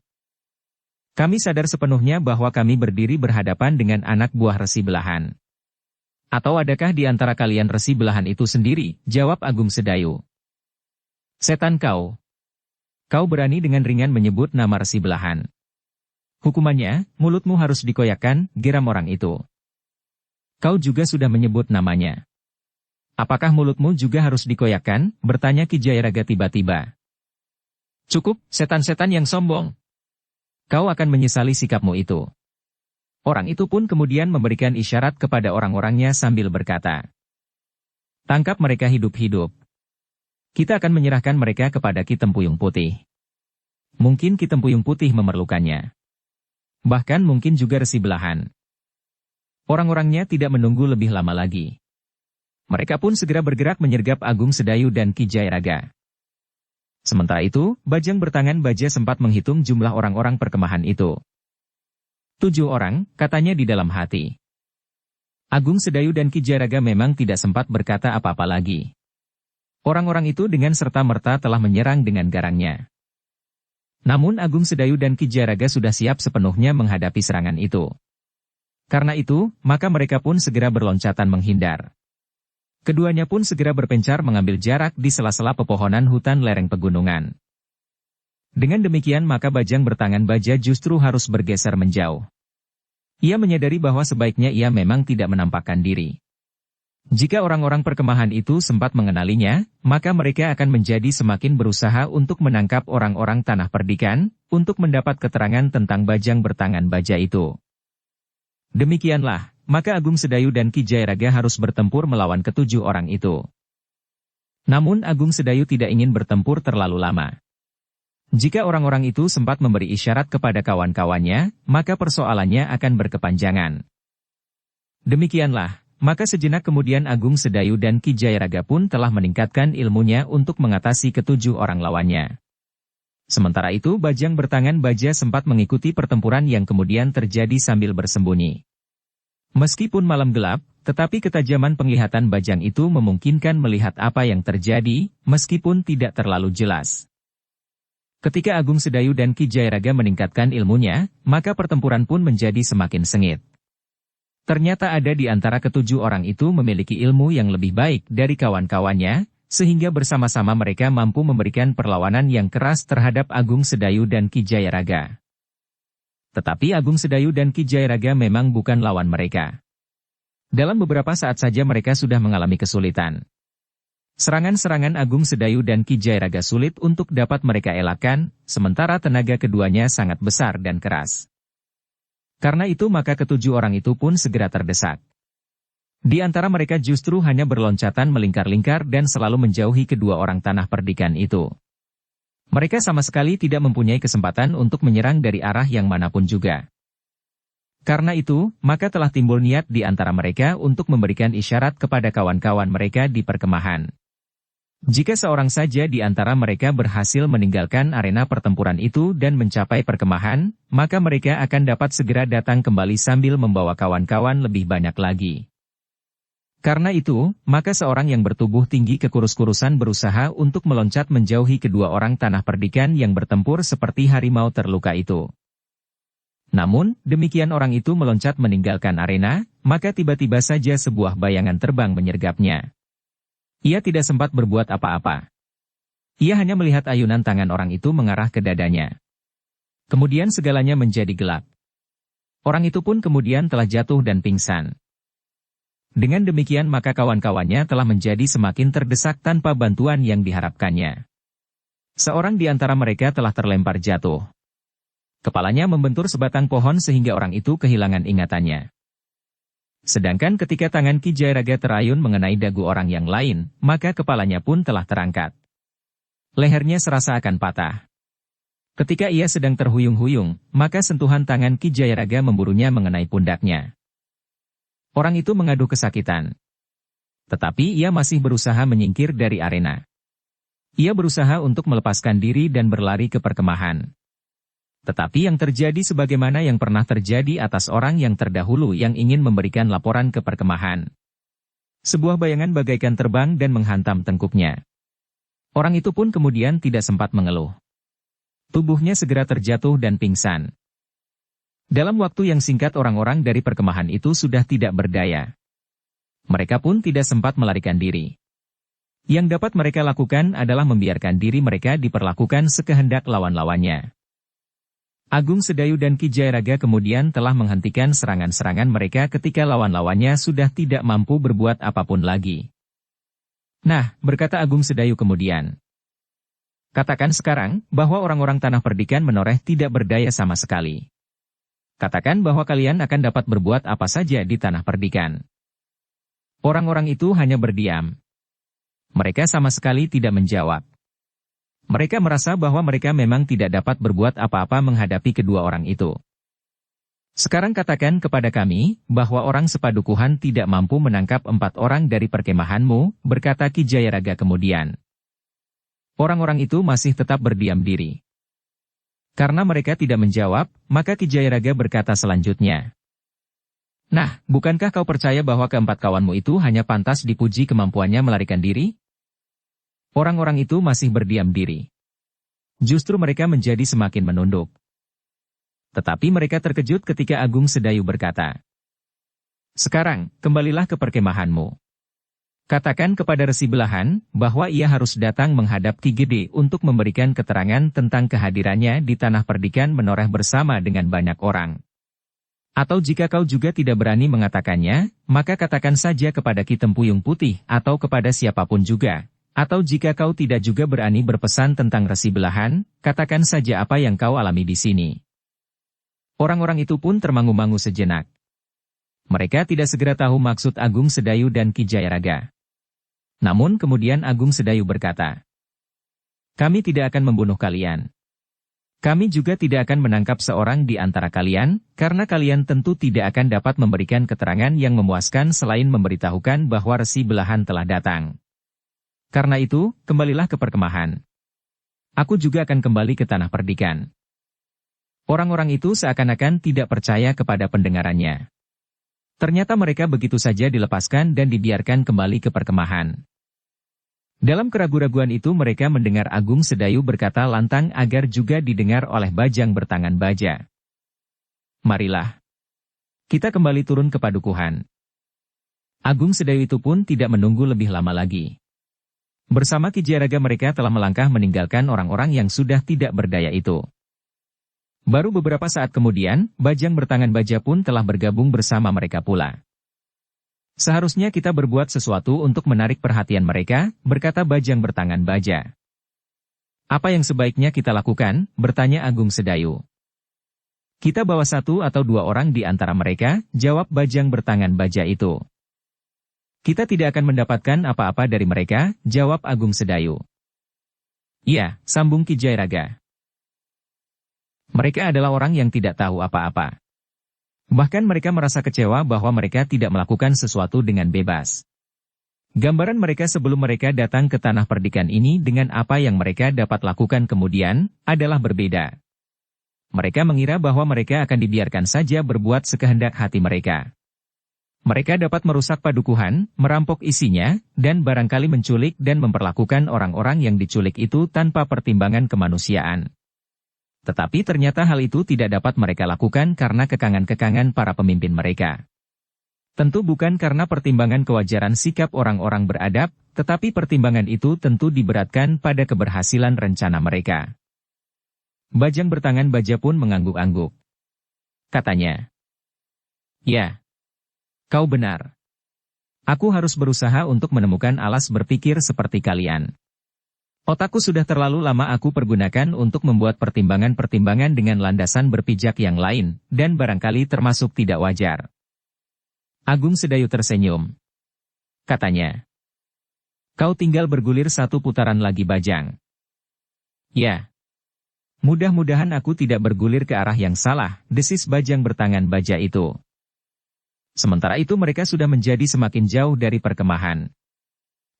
Kami sadar sepenuhnya bahwa kami berdiri berhadapan dengan anak buah Resi Belahan. Atau adakah di antara kalian Resi Belahan itu sendiri?" jawab Agung Sedayu. "Setan kau. Kau berani dengan ringan menyebut nama Resi Belahan. Hukumannya, mulutmu harus dikoyakkan," geram orang itu. "Kau juga sudah menyebut namanya. Apakah mulutmu juga harus dikoyakkan?" bertanya Ki Jayaraga tiba-tiba. "Cukup, setan-setan yang sombong. Kau akan menyesali sikapmu itu." Orang itu pun kemudian memberikan isyarat kepada orang-orangnya sambil berkata, "Tangkap mereka hidup-hidup. Kita akan menyerahkan mereka kepada Ki Tempuyung Putih. Mungkin Ki Tempuyung Putih memerlukannya. Bahkan mungkin juga Resi Belahan." Orang-orangnya tidak menunggu lebih lama lagi. Mereka pun segera bergerak menyergap Agung Sedayu dan Ki Jayaraga. Sementara itu, Bajang Bertangan Baja sempat menghitung jumlah orang-orang perkemahan itu. 7 orang, katanya di dalam hati. Agung Sedayu dan Ki Jayaraga memang tidak sempat berkata apa-apa lagi. Orang-orang itu dengan serta-merta telah menyerang dengan garangnya. Namun Agung Sedayu dan Ki Jayaraga sudah siap sepenuhnya menghadapi serangan itu. Karena itu, maka mereka pun segera berloncatan menghindar. Keduanya pun segera berpencar mengambil jarak di sela-sela pepohonan hutan lereng pegunungan. Dengan demikian maka Bajang Bertangan Baja justru harus bergeser menjauh. Ia menyadari bahwa sebaiknya ia memang tidak menampakkan diri. Jika orang-orang perkemahan itu sempat mengenalinya, maka mereka akan menjadi semakin berusaha untuk menangkap orang-orang tanah perdikan, untuk mendapat keterangan tentang Bajang Bertangan Baja itu. Demikianlah, maka Agung Sedayu dan Ki Jayaraga harus bertempur melawan ketujuh orang itu. Namun Agung Sedayu tidak ingin bertempur terlalu lama. Jika orang-orang itu sempat memberi isyarat kepada kawan-kawannya, maka persoalannya akan berkepanjangan. Demikianlah, maka sejenak kemudian Agung Sedayu dan Ki Jayaraga pun telah meningkatkan ilmunya untuk mengatasi ketujuh orang lawannya. Sementara itu Bajang bertangan baja sempat mengikuti pertempuran yang kemudian terjadi sambil bersembunyi. Meskipun malam gelap, tetapi ketajaman penglihatan Bajang itu memungkinkan melihat apa yang terjadi, meskipun tidak terlalu jelas. Ketika Agung Sedayu dan Ki Jayaraga meningkatkan ilmunya, maka pertempuran pun menjadi semakin sengit. Ternyata ada di antara ketujuh orang itu memiliki ilmu yang lebih baik dari kawan-kawannya, sehingga bersama-sama mereka mampu memberikan perlawanan yang keras terhadap Agung Sedayu dan Ki Jayaraga. Tetapi Agung Sedayu dan Ki Jayaraga memang bukan lawan mereka. Dalam beberapa saat saja mereka sudah mengalami kesulitan. Serangan-serangan Agung Sedayu dan Ki Jayaraga sulit untuk dapat mereka elakkan, sementara tenaga keduanya sangat besar dan keras. Karena itu maka ketujuh orang itu pun segera terdesak. Di antara mereka justru hanya berloncatan melingkar-lingkar dan selalu menjauhi kedua orang tanah perdikan itu. Mereka sama sekali tidak mempunyai kesempatan untuk menyerang dari arah yang manapun juga. Karena itu, maka telah timbul niat di antara mereka untuk memberikan isyarat kepada kawan-kawan mereka di perkemahan. Jika seorang saja di antara mereka berhasil meninggalkan arena pertempuran itu dan mencapai perkemahan, maka mereka akan dapat segera datang kembali sambil membawa kawan-kawan lebih banyak lagi. Karena itu, maka seorang yang bertubuh tinggi kekurus-kurusan berusaha untuk meloncat menjauhi kedua orang tanah perdikan yang bertempur seperti harimau terluka itu. Namun, demikian orang itu meloncat meninggalkan arena, maka tiba-tiba saja sebuah bayangan terbang menyergapnya. Ia tidak sempat berbuat apa-apa. Ia hanya melihat ayunan tangan orang itu mengarah ke dadanya. Kemudian segalanya menjadi gelap. Orang itu pun kemudian telah jatuh dan pingsan. Dengan demikian maka kawan-kawannya telah menjadi semakin terdesak tanpa bantuan yang diharapkannya. Seorang di antara mereka telah terlempar jatuh. Kepalanya membentur sebatang pohon sehingga orang itu kehilangan ingatannya. Sedangkan ketika tangan Ki Jayaraga terayun mengenai dagu orang yang lain, maka kepalanya pun telah terangkat. Lehernya serasa akan patah. Ketika ia sedang terhuyung-huyung, maka sentuhan tangan Ki Jayaraga memburunya mengenai pundaknya. Orang itu mengaduh kesakitan. Tetapi ia masih berusaha menyingkir dari arena. Ia berusaha untuk melepaskan diri dan berlari ke perkemahan. Tetapi yang terjadi sebagaimana yang pernah terjadi atas orang yang terdahulu yang ingin memberikan laporan ke perkemahan. Sebuah bayangan bagaikan terbang dan menghantam tengkuknya. Orang itu pun kemudian tidak sempat mengeluh. Tubuhnya segera terjatuh dan pingsan. Dalam waktu yang singkat orang-orang dari perkemahan itu sudah tidak berdaya. Mereka pun tidak sempat melarikan diri. Yang dapat mereka lakukan adalah membiarkan diri mereka diperlakukan sekehendak lawan-lawannya. Agung Sedayu dan Ki Jayaraga kemudian telah menghentikan serangan-serangan mereka ketika lawan-lawannya sudah tidak mampu berbuat apapun lagi. Nah, berkata Agung Sedayu kemudian. Katakan sekarang, bahwa orang-orang tanah perdikan menoreh tidak berdaya sama sekali. Katakan bahwa kalian akan dapat berbuat apa saja di tanah perdikan. Orang-orang itu hanya berdiam. Mereka sama sekali tidak menjawab. Mereka merasa bahwa mereka memang tidak dapat berbuat apa-apa menghadapi kedua orang itu. Sekarang katakan kepada kami, bahwa orang sepadukuhan tidak mampu menangkap 4 orang dari perkemahanmu, berkata Ki Jayaraga kemudian. Orang-orang itu masih tetap berdiam diri. Karena mereka tidak menjawab, maka Ki Jayaraga berkata selanjutnya. Nah, bukankah kau percaya bahwa keempat kawanmu itu hanya pantas dipuji kemampuannya melarikan diri? Orang-orang itu masih berdiam diri. Justru mereka menjadi semakin menunduk. Tetapi mereka terkejut ketika Agung Sedayu berkata, sekarang, kembalilah ke perkemahanmu. Katakan kepada Resi Belahan, bahwa ia harus datang menghadap Ki Gede untuk memberikan keterangan tentang kehadirannya di tanah perdikan menoreh bersama dengan banyak orang. Atau jika kau juga tidak berani mengatakannya, maka katakan saja kepada Ki Tempuyung Putih atau kepada siapapun juga. Atau jika kau tidak juga berani berpesan tentang Resi Belahan, katakan saja apa yang kau alami di sini. Orang-orang itu pun termangu-mangu sejenak. Mereka tidak segera tahu maksud Agung Sedayu dan Ki Jayaraga. Namun kemudian Agung Sedayu berkata, kami tidak akan membunuh kalian. Kami juga tidak akan menangkap seorang di antara kalian, karena kalian tentu tidak akan dapat memberikan keterangan yang memuaskan selain memberitahukan bahwa resi belahan telah datang. Karena itu, kembalilah ke perkemahan. Aku juga akan kembali ke tanah perdikan. Orang-orang itu seakan-akan tidak percaya kepada pendengarannya. Ternyata mereka begitu saja dilepaskan dan dibiarkan kembali ke perkemahan. Dalam keraguan-raguan itu mereka mendengar Agung Sedayu berkata lantang agar juga didengar oleh Bajang bertangan baja. Marilah. Kita kembali turun ke padukuhan. Agung Sedayu itu pun tidak menunggu lebih lama lagi. Bersama Ki Jayaraga mereka telah melangkah meninggalkan orang-orang yang sudah tidak berdaya itu. Baru beberapa saat kemudian, Bajang bertangan baja pun telah bergabung bersama mereka pula. Seharusnya kita berbuat sesuatu untuk menarik perhatian mereka, berkata Bajang bertangan baja. Apa yang sebaiknya kita lakukan, bertanya Agung Sedayu. Kita bawa 1 atau 2 orang di antara mereka, jawab Bajang bertangan baja itu. Kita tidak akan mendapatkan apa-apa dari mereka, jawab Agung Sedayu. Iya, sambung Ki Jayaraga. Mereka adalah orang yang tidak tahu apa-apa. Bahkan mereka merasa kecewa bahwa mereka tidak melakukan sesuatu dengan bebas. Gambaran mereka sebelum mereka datang ke tanah perdikan ini dengan apa yang mereka dapat lakukan kemudian, adalah berbeda. Mereka mengira bahwa mereka akan dibiarkan saja berbuat sekehendak hati mereka. Mereka dapat merusak padukuhan, merampok isinya, dan barangkali menculik dan memperlakukan orang-orang yang diculik itu tanpa pertimbangan kemanusiaan. Tetapi ternyata hal itu tidak dapat mereka lakukan karena kekangan-kekangan para pemimpin mereka. Tentu bukan karena pertimbangan kewajaran sikap orang-orang beradab, tetapi pertimbangan itu tentu diberatkan pada keberhasilan rencana mereka. Bajang bertangan baja pun mengangguk-angguk. Katanya, "Ya, kau benar. Aku harus berusaha untuk menemukan alas berpikir seperti kalian. Otakku sudah terlalu lama aku pergunakan untuk membuat pertimbangan-pertimbangan dengan landasan berpijak yang lain, dan barangkali termasuk tidak wajar." Agung Sedayu tersenyum. Katanya, "Kau tinggal bergulir 1 putaran lagi Bajang." "Ya. Mudah-mudahan aku tidak bergulir ke arah yang salah," desis Bajang bertangan baja itu. Sementara itu mereka sudah menjadi semakin jauh dari perkemahan.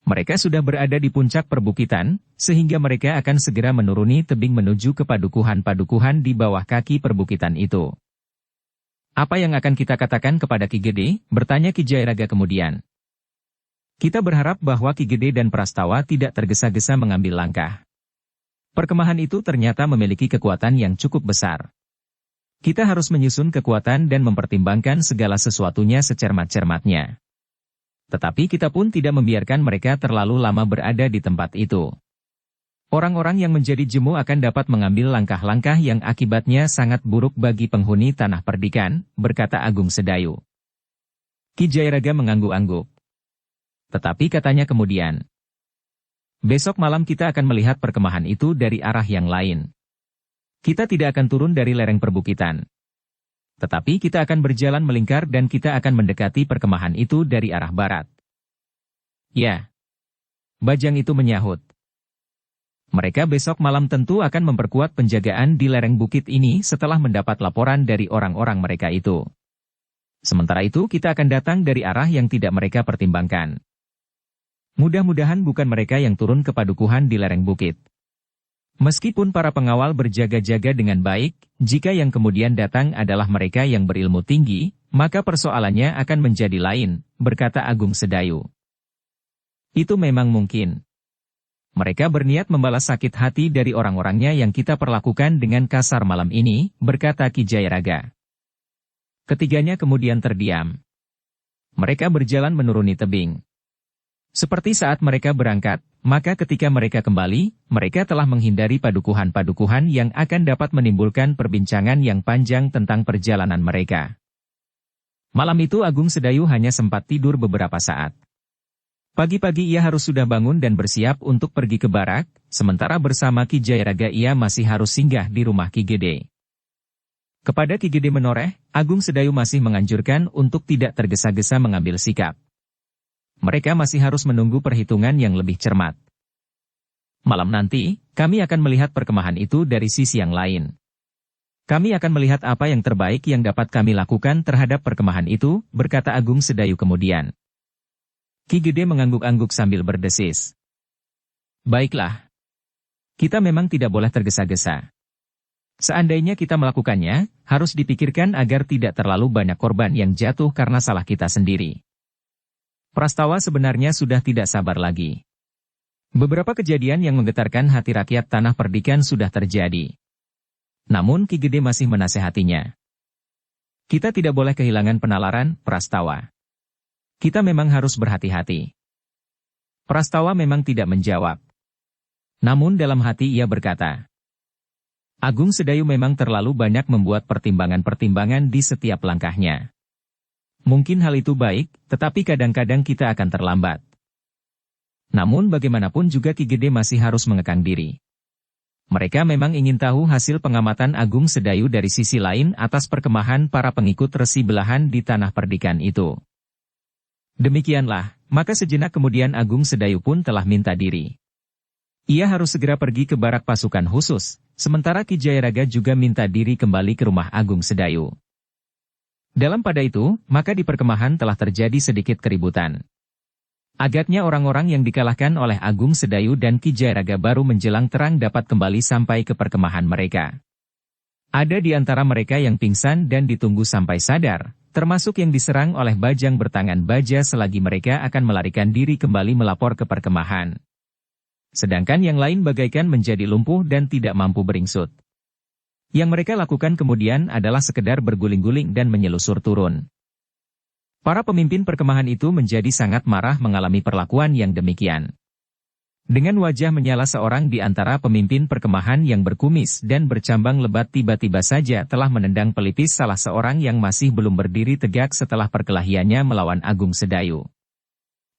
Mereka sudah berada di puncak perbukitan, sehingga mereka akan segera menuruni tebing menuju ke padukuhan-padukuhan di bawah kaki perbukitan itu. "Apa yang akan kita katakan kepada Ki Gede?" bertanya Ki Jayaraga kemudian. "Kita berharap bahwa Ki Gede dan Prastawa tidak tergesa-gesa mengambil langkah. Perkemahan itu ternyata memiliki kekuatan yang cukup besar. Kita harus menyusun kekuatan dan mempertimbangkan segala sesuatunya secermat-cermatnya. Tetapi kita pun tidak membiarkan mereka terlalu lama berada di tempat itu. Orang-orang yang menjadi jemu akan dapat mengambil langkah-langkah yang akibatnya sangat buruk bagi penghuni tanah perdikan," berkata Agung Sedayu. Ki Jayaraga mengangguk-angguk. Tetapi katanya kemudian, "Besok malam kita akan melihat perkemahan itu dari arah yang lain. Kita tidak akan turun dari lereng perbukitan. Tetapi kita akan berjalan melingkar dan kita akan mendekati perkemahan itu dari arah barat." "Ya." Bajang itu menyahut. "Mereka besok malam tentu akan memperkuat penjagaan di lereng bukit ini setelah mendapat laporan dari orang-orang mereka itu. Sementara itu kita akan datang dari arah yang tidak mereka pertimbangkan. Mudah-mudahan bukan mereka yang turun ke padukuhan di lereng bukit. Meskipun para pengawal berjaga-jaga dengan baik, jika yang kemudian datang adalah mereka yang berilmu tinggi, maka persoalannya akan menjadi lain," berkata Agung Sedayu. "Itu memang mungkin. Mereka berniat membalas sakit hati dari orang-orangnya yang kita perlakukan dengan kasar malam ini," berkata Ki Jayaraga. Ketiganya kemudian terdiam. Mereka berjalan menuruni tebing. Seperti saat mereka berangkat, maka ketika mereka kembali, mereka telah menghindari padukuhan-padukuhan yang akan dapat menimbulkan perbincangan yang panjang tentang perjalanan mereka. Malam itu Agung Sedayu hanya sempat tidur beberapa saat. Pagi-pagi ia harus sudah bangun dan bersiap untuk pergi ke barak, sementara bersama Ki Jayaraga ia masih harus singgah di rumah Ki Gede. Kepada Ki Gede menoreh, Agung Sedayu masih menganjurkan untuk tidak tergesa-gesa mengambil sikap. Mereka masih harus menunggu perhitungan yang lebih cermat. Malam nanti, kami akan melihat perkemahan itu dari sisi yang lain. Kami akan melihat apa yang terbaik yang dapat kami lakukan terhadap perkemahan itu, berkata Agung Sedayu kemudian. Ki Gede mengangguk-angguk sambil berdesis. Baiklah. Kita memang tidak boleh tergesa-gesa. Seandainya kita melakukannya, harus dipikirkan agar tidak terlalu banyak korban yang jatuh karena salah kita sendiri. Prastawa sebenarnya sudah tidak sabar lagi. Beberapa kejadian yang menggetarkan hati rakyat Tanah Perdikan sudah terjadi. Namun Ki Gede masih menasehatinya. Kita tidak boleh kehilangan penalaran, Prastawa. Kita memang harus berhati-hati. Prastawa memang tidak menjawab. Namun dalam hati ia berkata, Agung Sedayu memang terlalu banyak membuat pertimbangan-pertimbangan di setiap langkahnya. Mungkin hal itu baik, tetapi kadang-kadang kita akan terlambat. Namun bagaimanapun juga Ki Gede masih harus mengekang diri. Mereka memang ingin tahu hasil pengamatan Agung Sedayu dari sisi lain atas perkemahan para pengikut Resi Belahan di Tanah Perdikan itu. Demikianlah, maka sejenak kemudian Agung Sedayu pun telah minta diri. Ia harus segera pergi ke barak pasukan khusus, sementara Ki Jayaraga juga minta diri kembali ke rumah Agung Sedayu. Dalam pada itu, maka di perkemahan telah terjadi sedikit keributan. Agaknya orang-orang yang dikalahkan oleh Agung Sedayu dan Ki Jayaraga baru menjelang terang dapat kembali sampai ke perkemahan mereka. Ada di antara mereka yang pingsan dan ditunggu sampai sadar, termasuk yang diserang oleh bajang bertangan baja selagi mereka akan melarikan diri kembali melapor ke perkemahan. Sedangkan yang lain bagaikan menjadi lumpuh dan tidak mampu beringsut. Yang mereka lakukan kemudian adalah sekedar berguling-guling dan menyelusur turun. Para pemimpin perkemahan itu menjadi sangat marah mengalami perlakuan yang demikian. Dengan wajah menyala seorang di antara pemimpin perkemahan yang berkumis dan bercambang lebat tiba-tiba saja telah menendang pelipis salah seorang yang masih belum berdiri tegak setelah perkelahiannya melawan Agung Sedayu.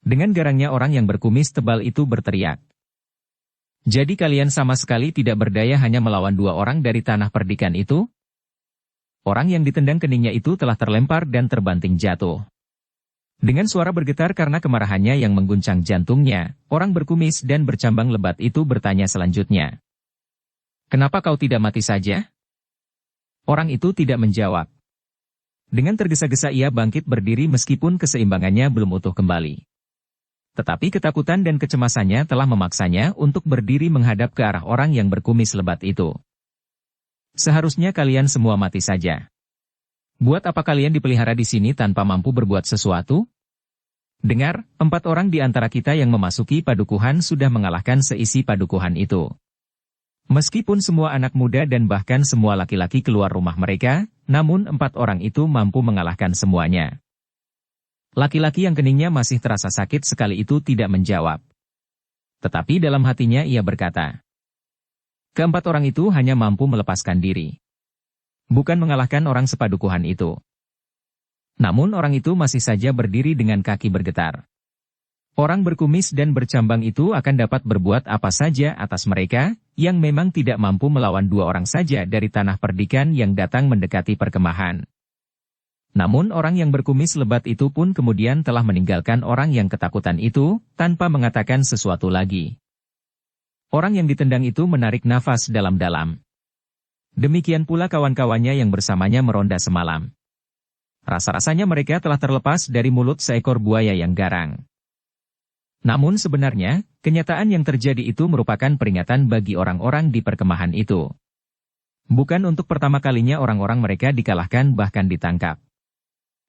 Dengan garangnya orang yang berkumis tebal itu berteriak. Jadi kalian sama sekali tidak berdaya hanya melawan dua orang dari Tanah Perdikan itu? Orang yang ditendang keningnya itu telah terlempar dan terbanting jatuh. Dengan suara bergetar karena kemarahannya yang mengguncang jantungnya, orang berkumis dan bercambang lebat itu bertanya selanjutnya. Kenapa kau tidak mati saja? Orang itu tidak menjawab. Dengan tergesa-gesa ia bangkit berdiri meskipun keseimbangannya belum utuh kembali. Tetapi ketakutan dan kecemasannya telah memaksanya untuk berdiri menghadap ke arah orang yang berkumis lebat itu. Seharusnya kalian semua mati saja. Buat apa kalian dipelihara di sini tanpa mampu berbuat sesuatu? Dengar, 4 orang di antara kita yang memasuki padukuhan sudah mengalahkan seisi padukuhan itu. Meskipun semua anak muda dan bahkan semua laki-laki keluar rumah mereka, namun 4 orang itu mampu mengalahkan semuanya. Laki-laki yang keningnya masih terasa sakit sekali itu tidak menjawab. Tetapi dalam hatinya ia berkata, keempat orang itu hanya mampu melepaskan diri. Bukan mengalahkan orang sepadukuhan itu. Namun orang itu masih saja berdiri dengan kaki bergetar. Orang berkumis dan bercambang itu akan dapat berbuat apa saja atas mereka, yang memang tidak mampu melawan 2 orang saja dari Tanah Perdikan yang datang mendekati perkemahan. Namun orang yang berkumis lebat itu pun kemudian telah meninggalkan orang yang ketakutan itu, tanpa mengatakan sesuatu lagi. Orang yang ditendang itu menarik nafas dalam-dalam. Demikian pula kawan-kawannya yang bersamanya meronda semalam. Rasa-rasanya mereka telah terlepas dari mulut seekor buaya yang garang. Namun sebenarnya, kenyataan yang terjadi itu merupakan peringatan bagi orang-orang di perkemahan itu. Bukan untuk pertama kalinya orang-orang mereka dikalahkan bahkan ditangkap.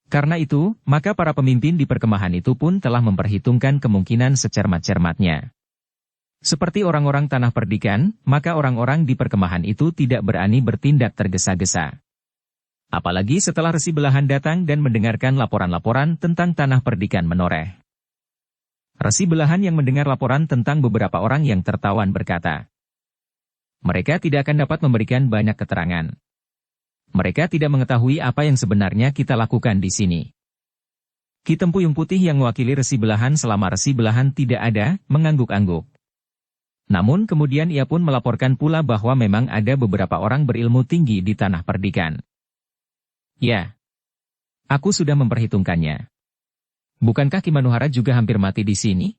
Karena itu, maka para pemimpin di perkemahan itu pun telah memperhitungkan kemungkinan secermat-cermatnya. Seperti orang-orang Tanah Perdikan, maka orang-orang di perkemahan itu tidak berani bertindak tergesa-gesa. Apalagi setelah Resi Belahan datang dan mendengarkan laporan-laporan tentang Tanah Perdikan menoreh. Resi Belahan yang mendengar laporan tentang beberapa orang yang tertawan berkata, mereka tidak akan dapat memberikan banyak keterangan. Mereka tidak mengetahui apa yang sebenarnya kita lakukan di sini. Ki Tempuyung Putih yang mewakili Resi Belahan selama Resi Belahan tidak ada, mengangguk-angguk. Namun kemudian ia pun melaporkan pula bahwa memang ada beberapa orang berilmu tinggi di Tanah Perdikan. Ya, aku sudah memperhitungkannya. Bukankah Ki Manuhara juga hampir mati di sini?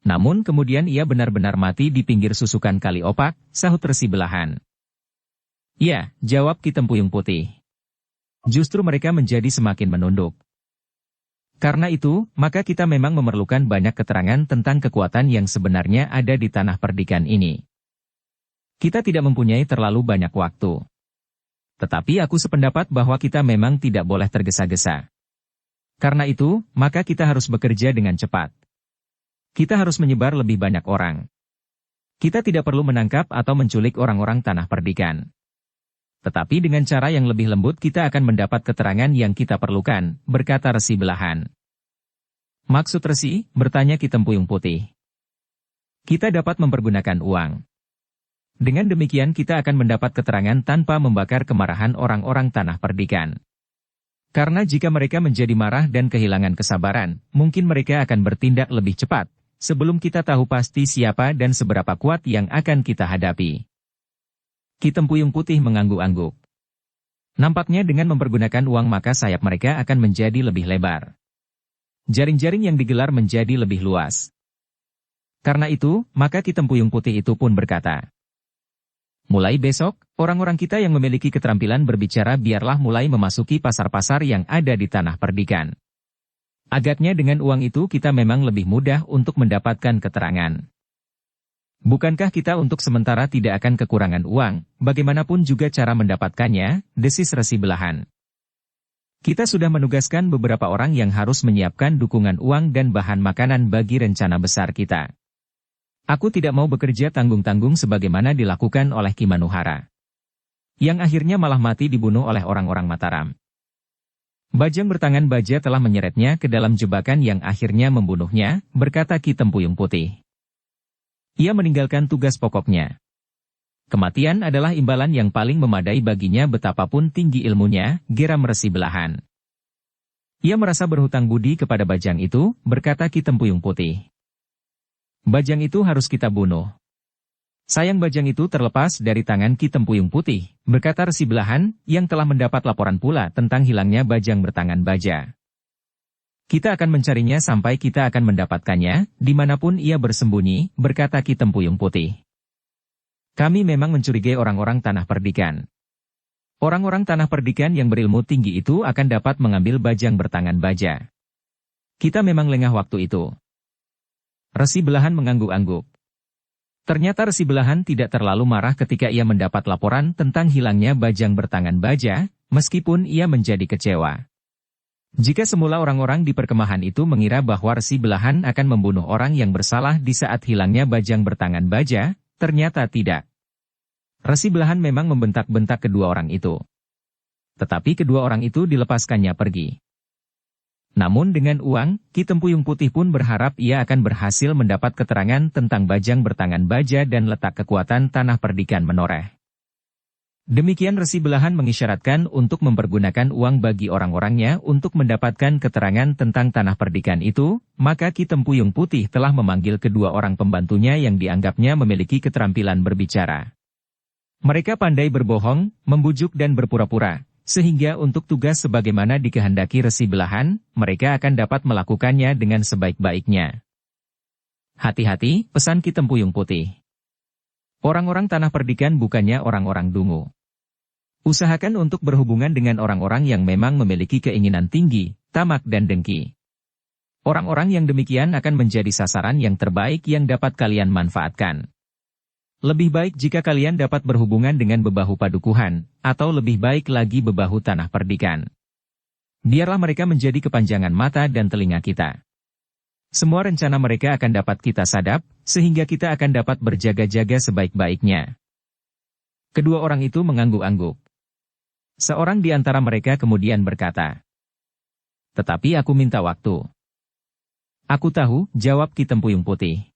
Namun kemudian ia benar-benar mati di pinggir susukan kali opak, sahut Resi Belahan. Ya, jawab Ki Tempuyung Putih. Justru mereka menjadi semakin menunduk. Karena itu, maka kita memang memerlukan banyak keterangan tentang kekuatan yang sebenarnya ada di tanah perdikan ini. Kita tidak mempunyai terlalu banyak waktu. Tetapi aku sependapat bahwa kita memang tidak boleh tergesa-gesa. Karena itu, maka kita harus bekerja dengan cepat. Kita harus menyebar lebih banyak orang. Kita tidak perlu menangkap atau menculik orang-orang tanah perdikan. Tetapi dengan cara yang lebih lembut kita akan mendapat keterangan yang kita perlukan, berkata Resi Belahan. Maksud Resi, bertanya Ki Tempuyung Putih. Kita dapat mempergunakan uang. Dengan demikian kita akan mendapat keterangan tanpa membakar kemarahan orang-orang tanah perdikan. Karena jika mereka menjadi marah dan kehilangan kesabaran, mungkin mereka akan bertindak lebih cepat, sebelum kita tahu pasti siapa dan seberapa kuat yang akan kita hadapi. Ki Tempuyung Putih mengangguk-angguk. Nampaknya dengan mempergunakan uang maka sayap mereka akan menjadi lebih lebar. Jaring-jaring yang digelar menjadi lebih luas. Karena itu, maka Ki Tempuyung Putih itu pun berkata, mulai besok, orang-orang kita yang memiliki keterampilan berbicara biarlah mulai memasuki pasar-pasar yang ada di tanah perdikan. Agaknya dengan uang itu kita memang lebih mudah untuk mendapatkan keterangan. Bukankah kita untuk sementara tidak akan kekurangan uang, bagaimanapun juga cara mendapatkannya, desis Resi Belahan. Kita sudah menugaskan beberapa orang yang harus menyiapkan dukungan uang dan bahan makanan bagi rencana besar kita. Aku tidak mau bekerja tanggung-tanggung sebagaimana dilakukan oleh Ki Manuhara. Yang akhirnya malah mati dibunuh oleh orang-orang Mataram. Bajang bertangan baja telah menyeretnya ke dalam jebakan yang akhirnya membunuhnya, berkata Ki Tempuyung Putih. Ia meninggalkan tugas pokoknya. Kematian adalah imbalan yang paling memadai baginya betapapun tinggi ilmunya, geram Resi Belahan. Ia merasa berhutang budi kepada bajang itu, berkata Ki Tempuyung Putih. Bajang itu harus kita bunuh. Sayang bajang itu terlepas dari tangan Ki Tempuyung Putih, berkata Resi Belahan, yang telah mendapat laporan pula tentang hilangnya bajang bertangan baja. Kita akan mencarinya sampai kita akan mendapatkannya, dimanapun ia bersembunyi, berkata Ki Tempuyung Putih. Kami memang mencurigai orang-orang tanah perdikan. Orang-orang tanah perdikan yang berilmu tinggi itu akan dapat mengambil bajang bertangan baja. Kita memang lengah waktu itu. Resi Belahan mengangguk-angguk. Ternyata Resi Belahan tidak terlalu marah ketika ia mendapat laporan tentang hilangnya bajang bertangan baja, meskipun ia menjadi kecewa. Jika semula orang-orang di perkemahan itu mengira bahwa Resi Belahan akan membunuh orang yang bersalah di saat hilangnya bajang bertangan baja, ternyata tidak. Resi Belahan memang membentak-bentak kedua orang itu. Tetapi kedua orang itu dilepaskannya pergi. Namun dengan uang, Ki Tempuyung Putih pun berharap ia akan berhasil mendapat keterangan tentang bajang bertangan baja dan letak kekuatan tanah perdikan menoreh. Demikian Resi Belahan mengisyaratkan untuk mempergunakan uang bagi orang-orangnya untuk mendapatkan keterangan tentang tanah perdikan itu, maka Ki Tempuyung Putih telah memanggil kedua orang pembantunya yang dianggapnya memiliki keterampilan berbicara. Mereka pandai berbohong, membujuk dan berpura-pura. Sehingga untuk tugas sebagaimana dikehendaki Resi Belahan, mereka akan dapat melakukannya dengan sebaik-baiknya. Hati-hati, pesan Ki Tempuyung Putih. Orang-orang tanah perdikan bukannya orang-orang dungu. Usahakan untuk berhubungan dengan orang-orang yang memang memiliki keinginan tinggi, tamak dan dengki. Orang-orang yang demikian akan menjadi sasaran yang terbaik yang dapat kalian manfaatkan. Lebih baik jika kalian dapat berhubungan dengan bebahu padukuhan, atau lebih baik lagi bebahu tanah perdikan. Biarlah mereka menjadi kepanjangan mata dan telinga kita. Semua rencana mereka akan dapat kita sadap, sehingga kita akan dapat berjaga-jaga sebaik-baiknya. Kedua orang itu mengangguk-angguk. Seorang di antara mereka kemudian berkata, "Tetapi aku minta waktu." "Aku tahu," jawab Ki Tempuyung Putih.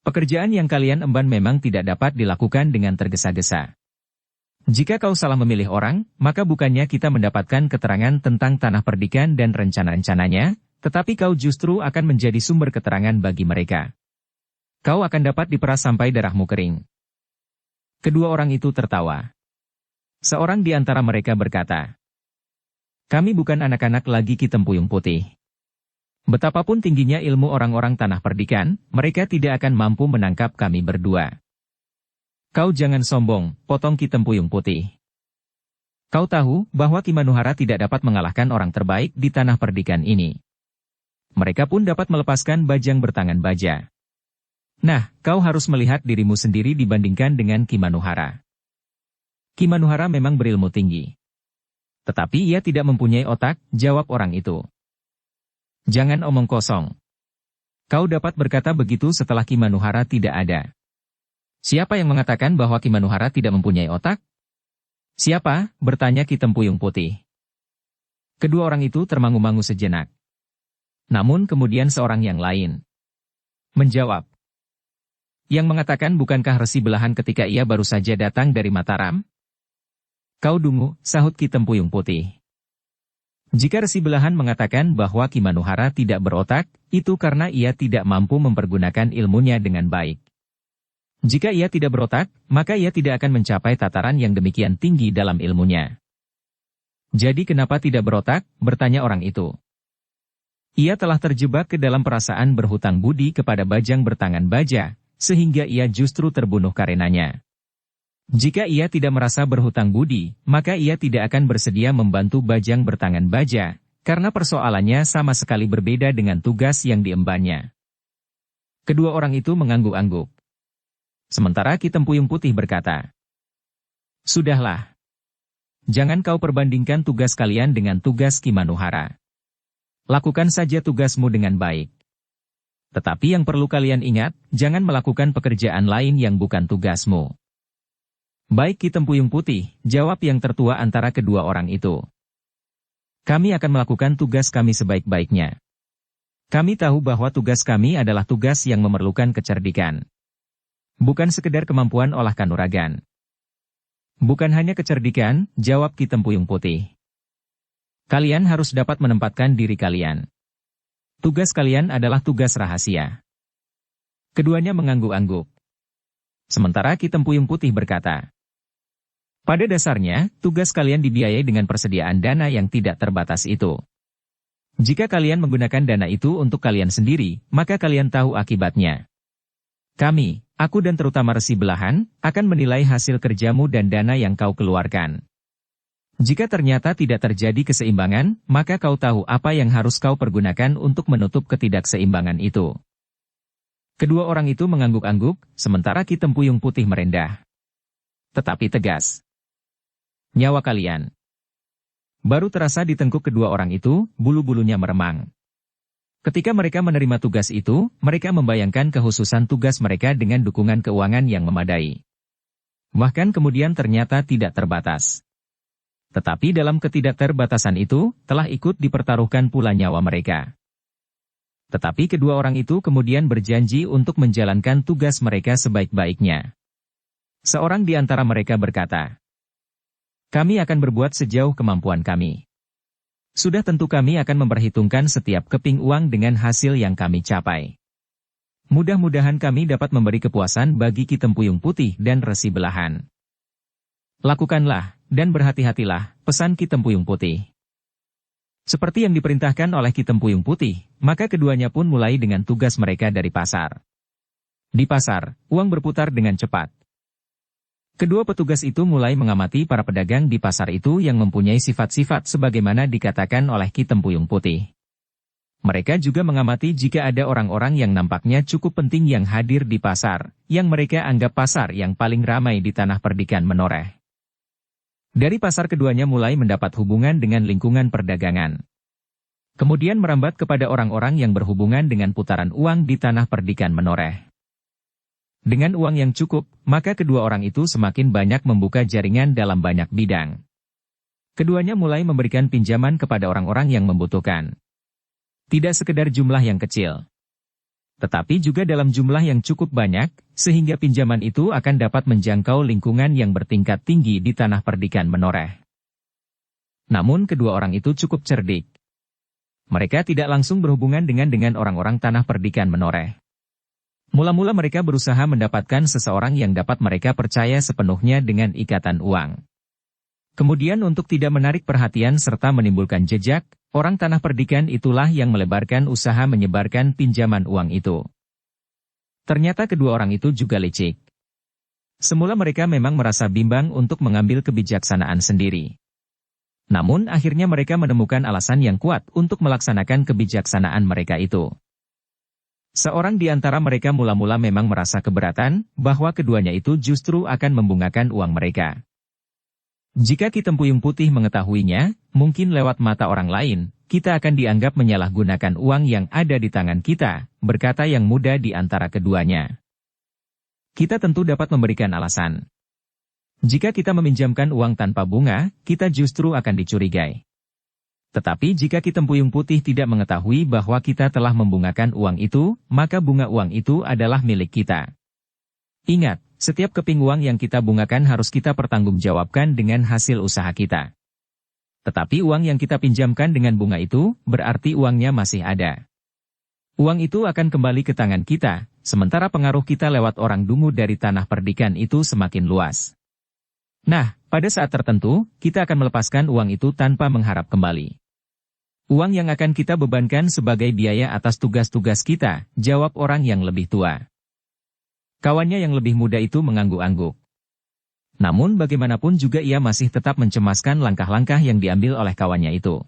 "Pekerjaan yang kalian emban memang tidak dapat dilakukan dengan tergesa-gesa. Jika kau salah memilih orang, maka bukannya kita mendapatkan keterangan tentang tanah perdikan dan rencana-rencananya, tetapi kau justru akan menjadi sumber keterangan bagi mereka. Kau akan dapat diperas sampai darahmu kering." Kedua orang itu tertawa. Seorang di antara mereka berkata, "Kami bukan anak-anak lagi Ki Tempuyung Putih. Betapapun tingginya ilmu orang-orang tanah perdikan, mereka tidak akan mampu menangkap kami berdua. Kau jangan sombong, potong Ki Tempuyung Putih. Kau tahu bahwa Ki Manuhara tidak dapat mengalahkan orang terbaik di tanah perdikan ini. Mereka pun dapat melepaskan bajang bertangan baja. Nah, kau harus melihat dirimu sendiri dibandingkan dengan Ki Manuhara. Ki Manuhara memang berilmu tinggi. Tetapi ia tidak mempunyai otak, jawab orang itu. Jangan omong kosong. Kau dapat berkata begitu setelah Ki Manuhara tidak ada. Siapa yang mengatakan bahwa Ki Manuhara tidak mempunyai otak? Siapa? Bertanya Ki Tempuyung Putih. Kedua orang itu termangu-mangu sejenak. Namun kemudian seorang yang lain menjawab. Yang mengatakan bukankah Resi Belahan ketika ia baru saja datang dari Mataram? Kau dungu, sahut Ki Tempuyung Putih. Jika Resi Belahan mengatakan bahwa Ki Manuhara tidak berotak, itu karena ia tidak mampu mempergunakan ilmunya dengan baik. Jika ia tidak berotak, maka ia tidak akan mencapai tataran yang demikian tinggi dalam ilmunya. Jadi kenapa tidak berotak? Bertanya orang itu. Ia telah terjebak ke dalam perasaan berhutang budi kepada bajang bertangan baja, sehingga ia justru terbunuh karenanya. Jika ia tidak merasa berhutang budi, maka ia tidak akan bersedia membantu bajang bertangan baja, karena persoalannya sama sekali berbeda dengan tugas yang diembannya. Kedua orang itu mengangguk-angguk. Sementara Ki Tempuyung Putih berkata, "Sudahlah. Jangan kau perbandingkan tugas kalian dengan tugas Ki Manuhara. Lakukan saja tugasmu dengan baik. Tetapi yang perlu kalian ingat, jangan melakukan pekerjaan lain yang bukan tugasmu." Baik Ki Tempuyung Putih, jawab yang tertua antara kedua orang itu. Kami akan melakukan tugas kami sebaik-baiknya. Kami tahu bahwa tugas kami adalah tugas yang memerlukan kecerdikan. Bukan sekedar kemampuan olah kanuragan. Bukan hanya kecerdikan, jawab Ki Tempuyung Putih. Kalian harus dapat menempatkan diri kalian. Tugas kalian adalah tugas rahasia. Keduanya mengangguk-angguk. Sementara Ki Tempuyung Putih berkata, pada dasarnya, tugas kalian dibiayai dengan persediaan dana yang tidak terbatas itu. Jika kalian menggunakan dana itu untuk kalian sendiri, maka kalian tahu akibatnya. Kami, aku dan terutama Resi Belahan, akan menilai hasil kerjamu dan dana yang kau keluarkan. Jika ternyata tidak terjadi keseimbangan, maka kau tahu apa yang harus kau pergunakan untuk menutup ketidakseimbangan itu. Kedua orang itu mengangguk-angguk, sementara Ki Tempuyung Putih merendah. Tetapi tegas. Nyawa kalian. Baru terasa di tengkuk kedua orang itu, bulu-bulunya meremang. Ketika mereka menerima tugas itu, mereka membayangkan kehususan tugas mereka dengan dukungan keuangan yang memadai. Bahkan kemudian ternyata tidak terbatas. Tetapi dalam ketidakterbatasan itu, telah ikut dipertaruhkan pula nyawa mereka. Tetapi kedua orang itu kemudian berjanji untuk menjalankan tugas mereka sebaik-baiknya. Seorang di antara mereka berkata, kami akan berbuat sejauh kemampuan kami. Sudah tentu kami akan memperhitungkan setiap keping uang dengan hasil yang kami capai. Mudah-mudahan kami dapat memberi kepuasan bagi Ki Tempuyung Putih dan Resi Belahan. Lakukanlah, dan berhati-hatilah, pesan Ki Tempuyung Putih. Seperti yang diperintahkan oleh Ki Tempuyung Putih, maka keduanya pun mulai dengan tugas mereka dari pasar. Di pasar, uang berputar dengan cepat. Kedua petugas itu mulai mengamati para pedagang di pasar itu yang mempunyai sifat-sifat sebagaimana dikatakan oleh Ki Tempuyung Putih. Mereka juga mengamati jika ada orang-orang yang nampaknya cukup penting yang hadir di pasar, yang mereka anggap pasar yang paling ramai di tanah perdikan Menoreh. Dari pasar keduanya mulai mendapat hubungan dengan lingkungan perdagangan. Kemudian merambat kepada orang-orang yang berhubungan dengan putaran uang di tanah perdikan Menoreh. Dengan uang yang cukup, maka kedua orang itu semakin banyak membuka jaringan dalam banyak bidang. Keduanya mulai memberikan pinjaman kepada orang-orang yang membutuhkan. Tidak sekedar jumlah yang kecil, tetapi juga dalam jumlah yang cukup banyak, sehingga pinjaman itu akan dapat menjangkau lingkungan yang bertingkat tinggi di tanah perdikan Menoreh. Namun kedua orang itu cukup cerdik. Mereka tidak langsung berhubungan dengan orang-orang tanah perdikan Menoreh. Mula-mula mereka berusaha mendapatkan seseorang yang dapat mereka percaya sepenuhnya dengan ikatan uang. Kemudian untuk tidak menarik perhatian serta menimbulkan jejak, Orang tanah perdikan itulah yang melebarkan usaha menyebarkan pinjaman uang itu. Ternyata kedua orang itu juga licik. Semula mereka memang merasa bimbang untuk mengambil kebijaksanaan sendiri. Namun akhirnya mereka menemukan alasan yang kuat untuk melaksanakan kebijaksanaan mereka itu. Seorang di antara mereka mula-mula memang merasa keberatan bahwa keduanya itu justru akan membungakan uang mereka. Jika Ki Tempuyung Putih mengetahuinya, mungkin lewat mata orang lain, kita akan dianggap menyalahgunakan uang yang ada di tangan kita, berkata yang muda di antara keduanya. Kita tentu dapat memberikan alasan. Jika kita meminjamkan uang tanpa bunga, kita justru akan dicurigai. Tetapi jika Ki Tempuyung Putih tidak mengetahui bahwa kita telah membungakan uang itu, maka bunga uang itu adalah milik kita. Ingat, setiap keping uang yang kita bungakan harus kita pertanggungjawabkan dengan hasil usaha kita. Tetapi uang yang kita pinjamkan dengan bunga itu, berarti uangnya masih ada. Uang itu akan kembali ke tangan kita, sementara pengaruh kita lewat orang dungu dari tanah perdikan itu semakin luas. Nah, pada saat tertentu, kita akan melepaskan uang itu tanpa mengharap kembali. Uang yang akan kita bebankan sebagai biaya atas tugas-tugas kita, jawab orang yang lebih tua. Kawannya yang lebih muda itu mengangguk-angguk. Namun bagaimanapun juga ia masih tetap mencemaskan langkah-langkah yang diambil oleh kawannya itu.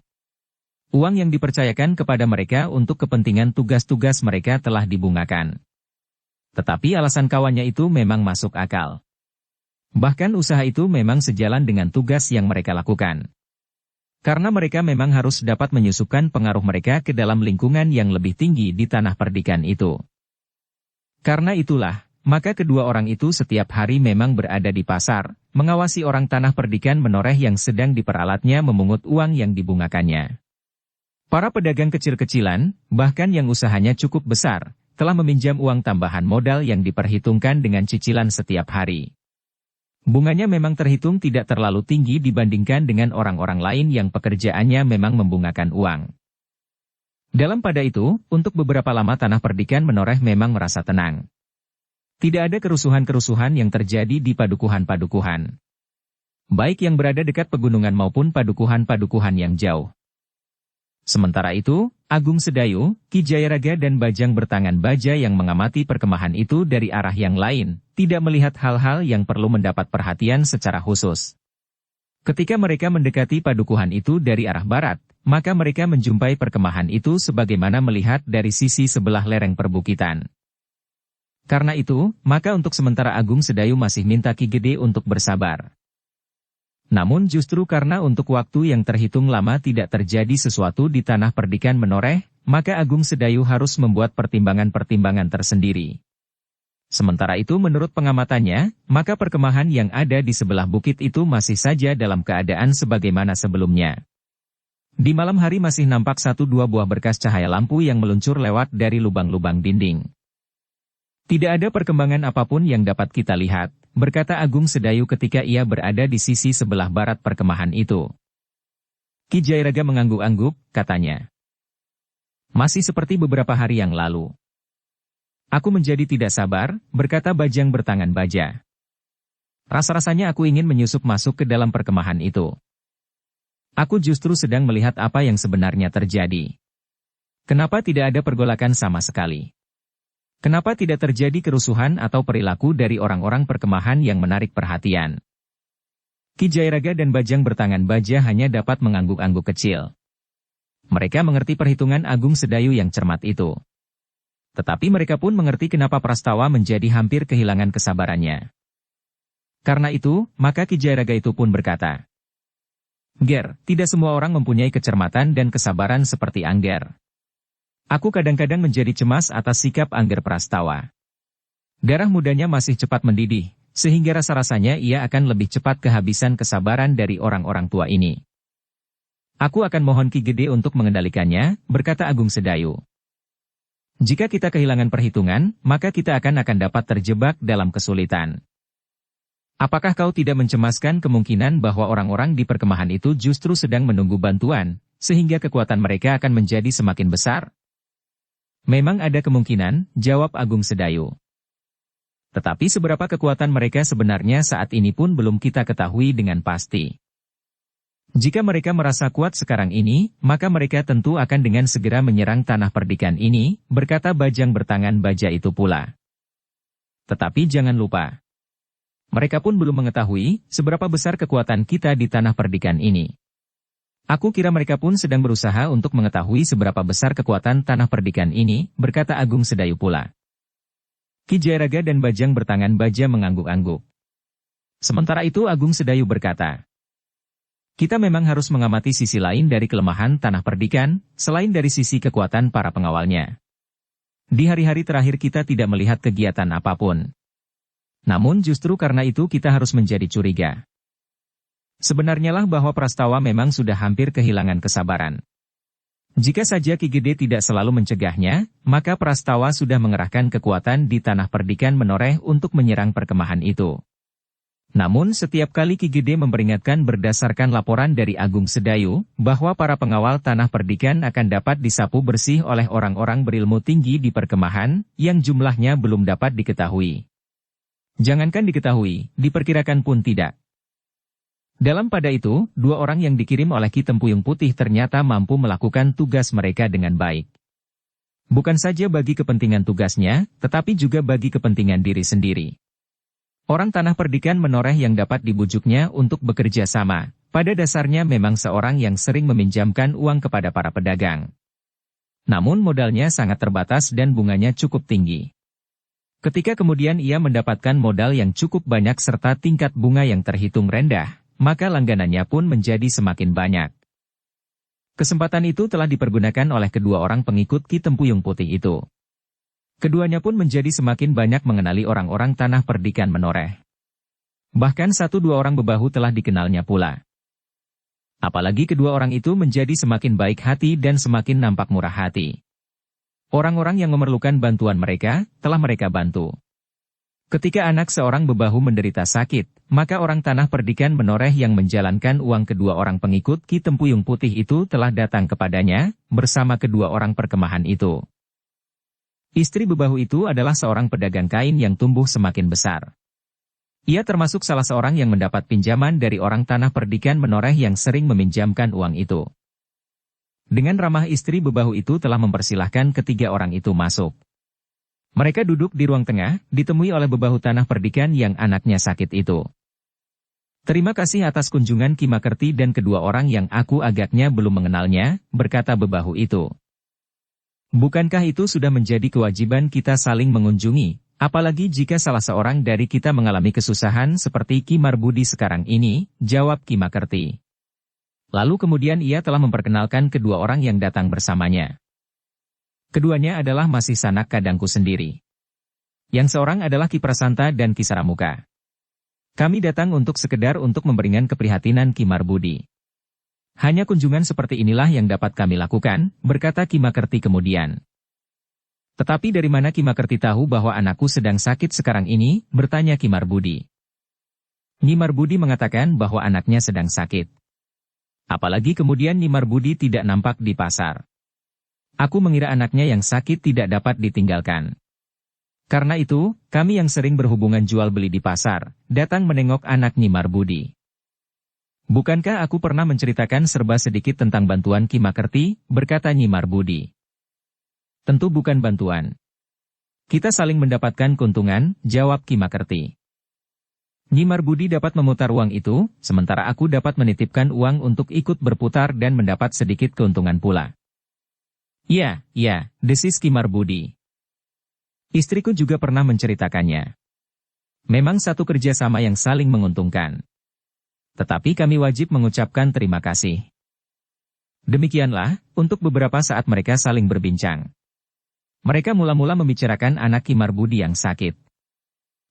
Uang yang dipercayakan kepada mereka untuk kepentingan tugas-tugas mereka telah dibungakan. Tetapi alasan kawannya itu memang masuk akal. Bahkan usaha itu memang sejalan dengan tugas yang mereka lakukan. Karena mereka memang harus dapat menyusupkan pengaruh mereka ke dalam lingkungan yang lebih tinggi di tanah perdikan itu. Karena itulah, maka kedua orang itu setiap hari memang berada di pasar, mengawasi orang tanah perdikan menoreh yang sedang diperalatnya memungut uang yang dibungakannya. Para pedagang kecil-kecilan, bahkan yang usahanya cukup besar, telah meminjam uang tambahan modal yang diperhitungkan dengan cicilan setiap hari. Bunganya memang terhitung tidak terlalu tinggi dibandingkan dengan orang-orang lain yang pekerjaannya memang membungakan uang. Dalam pada itu, untuk beberapa lama tanah perdikan menoreh memang merasa tenang. Tidak ada kerusuhan-kerusuhan yang terjadi di padukuhan-padukuhan. Baik yang berada dekat pegunungan maupun padukuhan-padukuhan yang jauh. Sementara itu, Agung Sedayu, Ki Jayaraga dan Bajang Bertangan Baja yang mengamati perkemahan itu dari arah yang lain, tidak melihat hal-hal yang perlu mendapat perhatian secara khusus. Ketika mereka mendekati padukuhan itu dari arah barat, maka mereka menjumpai perkemahan itu sebagaimana melihat dari sisi sebelah lereng perbukitan. Karena itu, maka untuk sementara Agung Sedayu masih minta Ki Gede untuk bersabar. Namun justru karena untuk waktu yang terhitung lama tidak terjadi sesuatu di tanah perdikan menoreh, maka Agung Sedayu harus membuat pertimbangan-pertimbangan tersendiri. Sementara itu menurut pengamatannya, maka perkemahan yang ada di sebelah bukit itu masih saja dalam keadaan sebagaimana sebelumnya. Di malam hari masih nampak 1-2 buah berkas cahaya lampu yang meluncur lewat dari lubang-lubang dinding. Tidak ada perkembangan apapun yang dapat kita lihat, berkata Agung Sedayu ketika ia berada di sisi sebelah barat perkemahan itu. Ki Jayaraga mengangguk-angguk, katanya. Masih seperti beberapa hari yang lalu. Aku menjadi tidak sabar, berkata Bajang Bertangan Baja. Rasa-rasanya aku ingin menyusup masuk ke dalam perkemahan itu. Aku justru sedang melihat apa yang sebenarnya terjadi. Kenapa tidak ada pergolakan sama sekali? Kenapa tidak terjadi kerusuhan atau perilaku dari orang-orang perkemahan yang menarik perhatian? Ki Jayaraga dan Bajang Bertangan Baja hanya dapat mengangguk-angguk kecil. Mereka mengerti perhitungan Agung Sedayu yang cermat itu. Tetapi mereka pun mengerti kenapa Prastawa menjadi hampir kehilangan kesabarannya. Karena itu, maka Ki Jayaraga itu pun berkata, Ger, tidak semua orang mempunyai kecermatan dan kesabaran seperti Angger. Aku kadang-kadang menjadi cemas atas sikap Angger Prastawa. Darah mudanya masih cepat mendidih, sehingga rasa-rasanya ia akan lebih cepat kehabisan kesabaran dari orang-orang tua ini. Aku akan mohon Ki Gede untuk mengendalikannya, berkata Agung Sedayu. Jika kita kehilangan perhitungan, maka kita akan dapat terjebak dalam kesulitan. Apakah kau tidak mencemaskan kemungkinan bahwa orang-orang di perkemahan itu justru sedang menunggu bantuan, sehingga kekuatan mereka akan menjadi semakin besar? Memang ada kemungkinan, jawab Agung Sedayu. Tetapi seberapa kekuatan mereka sebenarnya saat ini pun belum kita ketahui dengan pasti. Jika mereka merasa kuat sekarang ini, maka mereka tentu akan dengan segera menyerang tanah perdikan ini, berkata bajang bertangan baja itu pula. Tetapi jangan lupa. Mereka pun belum mengetahui seberapa besar kekuatan kita di tanah perdikan ini. Aku kira mereka pun sedang berusaha untuk mengetahui seberapa besar kekuatan tanah perdikan ini, berkata Agung Sedayu pula. Ki Jayaraga dan bajang bertangan baja mengangguk-angguk. Sementara itu Agung Sedayu berkata, kita memang harus mengamati sisi lain dari kelemahan tanah perdikan, selain dari sisi kekuatan para pengawalnya. Di hari-hari terakhir kita tidak melihat kegiatan apapun. Namun justru karena itu kita harus menjadi curiga. Sebenarnya lah bahwa Prastawa memang sudah hampir kehilangan kesabaran. Jika saja Ki Gede tidak selalu mencegahnya, maka Prastawa sudah mengerahkan kekuatan di tanah perdikan menoreh untuk menyerang perkemahan itu. Namun setiap kali Ki Gede memperingatkan berdasarkan laporan dari Agung Sedayu, bahwa para pengawal tanah perdikan akan dapat disapu bersih oleh orang-orang berilmu tinggi di perkemahan, yang jumlahnya belum dapat diketahui. Jangankan diketahui, diperkirakan pun tidak. Dalam pada itu, 2 orang yang dikirim oleh Ki Tempuyung Putih ternyata mampu melakukan tugas mereka dengan baik. Bukan saja bagi kepentingan tugasnya, tetapi juga bagi kepentingan diri sendiri. Orang tanah perdikan menoreh yang dapat dibujuknya untuk bekerja sama, pada dasarnya memang seorang yang sering meminjamkan uang kepada para pedagang. Namun modalnya sangat terbatas dan bunganya cukup tinggi. Ketika kemudian ia mendapatkan modal yang cukup banyak serta tingkat bunga yang terhitung rendah, maka langganannya pun menjadi semakin banyak. Kesempatan itu telah dipergunakan oleh kedua orang pengikut Ki Tempuyung Putih itu. Keduanya pun menjadi semakin banyak mengenali orang-orang tanah perdikan menoreh. Bahkan 1-2 orang bebahu telah dikenalnya pula. Apalagi kedua orang itu menjadi semakin baik hati dan semakin nampak murah hati. Orang-orang yang memerlukan bantuan mereka, telah mereka bantu. Ketika anak seorang bebahu menderita sakit, maka orang tanah perdikan menoreh yang menjalankan uang kedua orang pengikut Ki Tempuyung Putih itu telah datang kepadanya, bersama kedua orang perkemahan itu. Istri bebahu itu adalah seorang pedagang kain yang tumbuh semakin besar. Ia termasuk salah seorang yang mendapat pinjaman dari orang tanah perdikan menoreh yang sering meminjamkan uang itu. Dengan ramah istri bebahu itu telah mempersilahkan ketiga orang itu masuk. Mereka duduk di ruang tengah, ditemui oleh bebahu tanah perdikan yang anaknya sakit itu. Terima kasih atas kunjungan Ki Makerti dan kedua orang yang aku agaknya belum mengenalnya, berkata bebahu itu. Bukankah itu sudah menjadi kewajiban kita saling mengunjungi, apalagi jika salah seorang dari kita mengalami kesusahan seperti Ki Marbudi sekarang ini, jawab Ki Makerti. Lalu kemudian ia telah memperkenalkan kedua orang yang datang bersamanya. Keduanya adalah masih sanak kadangku sendiri. Yang seorang adalah Ki Prasanta dan Ki Saramuka. Kami datang untuk sekedar untuk memberikan keprihatinan Ki Marbudi. Hanya kunjungan seperti inilah yang dapat kami lakukan, berkata Ki Makerti kemudian. Tetapi dari mana Ki Makerti tahu bahwa anakku sedang sakit sekarang ini, bertanya Ki Marbudi. Nyi Marbudi mengatakan bahwa anaknya sedang sakit. Apalagi kemudian Nyi Marbudi tidak nampak di pasar. Aku mengira anaknya yang sakit tidak dapat ditinggalkan. Karena itu, kami yang sering berhubungan jual beli di pasar, datang menengok anak Nyi Marbudi. Bukankah aku pernah menceritakan serba sedikit tentang bantuan Ki Makerti, berkata Nyi Marbudi. Tentu bukan bantuan. Kita saling mendapatkan keuntungan, jawab Ki Makerti. Nyi Marbudi dapat memutar uang itu, sementara aku dapat menitipkan uang untuk ikut berputar dan mendapat sedikit keuntungan pula. Ya, desis Ki Marbudi. Istriku juga pernah menceritakannya. Memang satu kerjasama yang saling menguntungkan. Tetapi kami wajib mengucapkan terima kasih. Demikianlah, untuk beberapa saat mereka saling berbincang. Mereka mula-mula membicarakan anak Ki Marbudi yang sakit.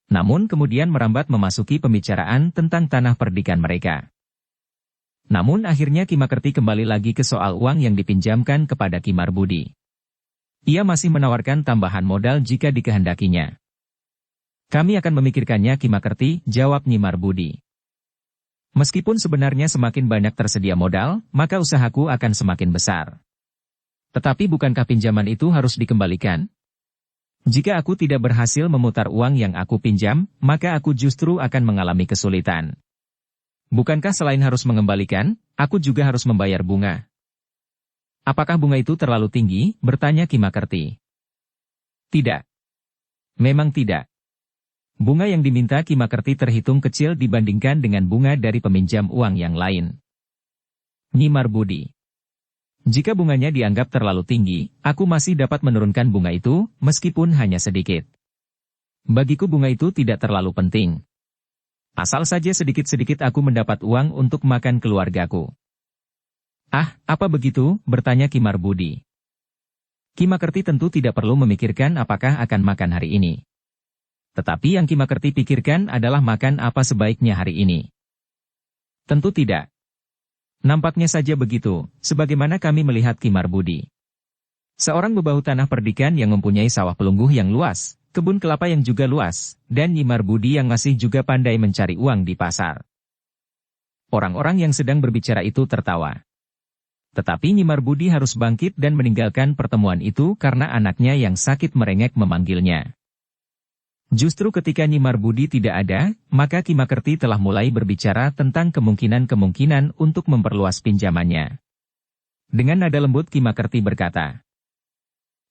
Namun kemudian merambat memasuki pembicaraan tentang tanah perdikan mereka. Namun akhirnya Ki Makerti kembali lagi ke soal uang yang dipinjamkan kepada Ki Marbudi. Ia masih menawarkan tambahan modal jika dikehendakinya. Kami akan memikirkannya Ki Makerti, jawab Nyi Marbudi. Meskipun sebenarnya semakin banyak tersedia modal, maka usahaku akan semakin besar. Tetapi bukankah pinjaman itu harus dikembalikan? Jika aku tidak berhasil memutar uang yang aku pinjam, maka aku justru akan mengalami kesulitan. Bukankah selain harus mengembalikan, Aku juga harus membayar bunga. Apakah bunga itu terlalu tinggi? Bertanya Ki Makerti. Tidak. Memang tidak. Bunga yang diminta Ki Makerti terhitung kecil dibandingkan dengan bunga dari peminjam uang yang lain. Nyi Marbudi. Jika bunganya dianggap terlalu tinggi, aku masih dapat menurunkan bunga itu, meskipun hanya sedikit. Bagiku bunga itu tidak terlalu penting. Asal saja sedikit-sedikit aku mendapat uang untuk makan keluargaku. Ah, apa begitu? Bertanya Ki Marbudi. Ki Makerti tentu tidak perlu memikirkan apakah akan makan hari ini. Tetapi yang Ki Makerti pikirkan adalah makan apa sebaiknya hari ini. Tentu tidak. Nampaknya saja begitu, sebagaimana kami melihat Ki Marbudi. Seorang bebahu tanah perdikan yang mempunyai sawah pelungguh yang luas, kebun kelapa yang juga luas, dan Nyi Marbudi yang masih juga pandai mencari uang di pasar. Orang-orang yang sedang berbicara itu tertawa. Tetapi Nyi Marbudi harus bangkit dan meninggalkan pertemuan itu karena anaknya yang sakit merengek memanggilnya. Justru ketika Nyi Marbudi tidak ada, maka Ki Makerti telah mulai berbicara tentang kemungkinan-kemungkinan untuk memperluas pinjamannya. Dengan nada lembut Ki Makerti berkata,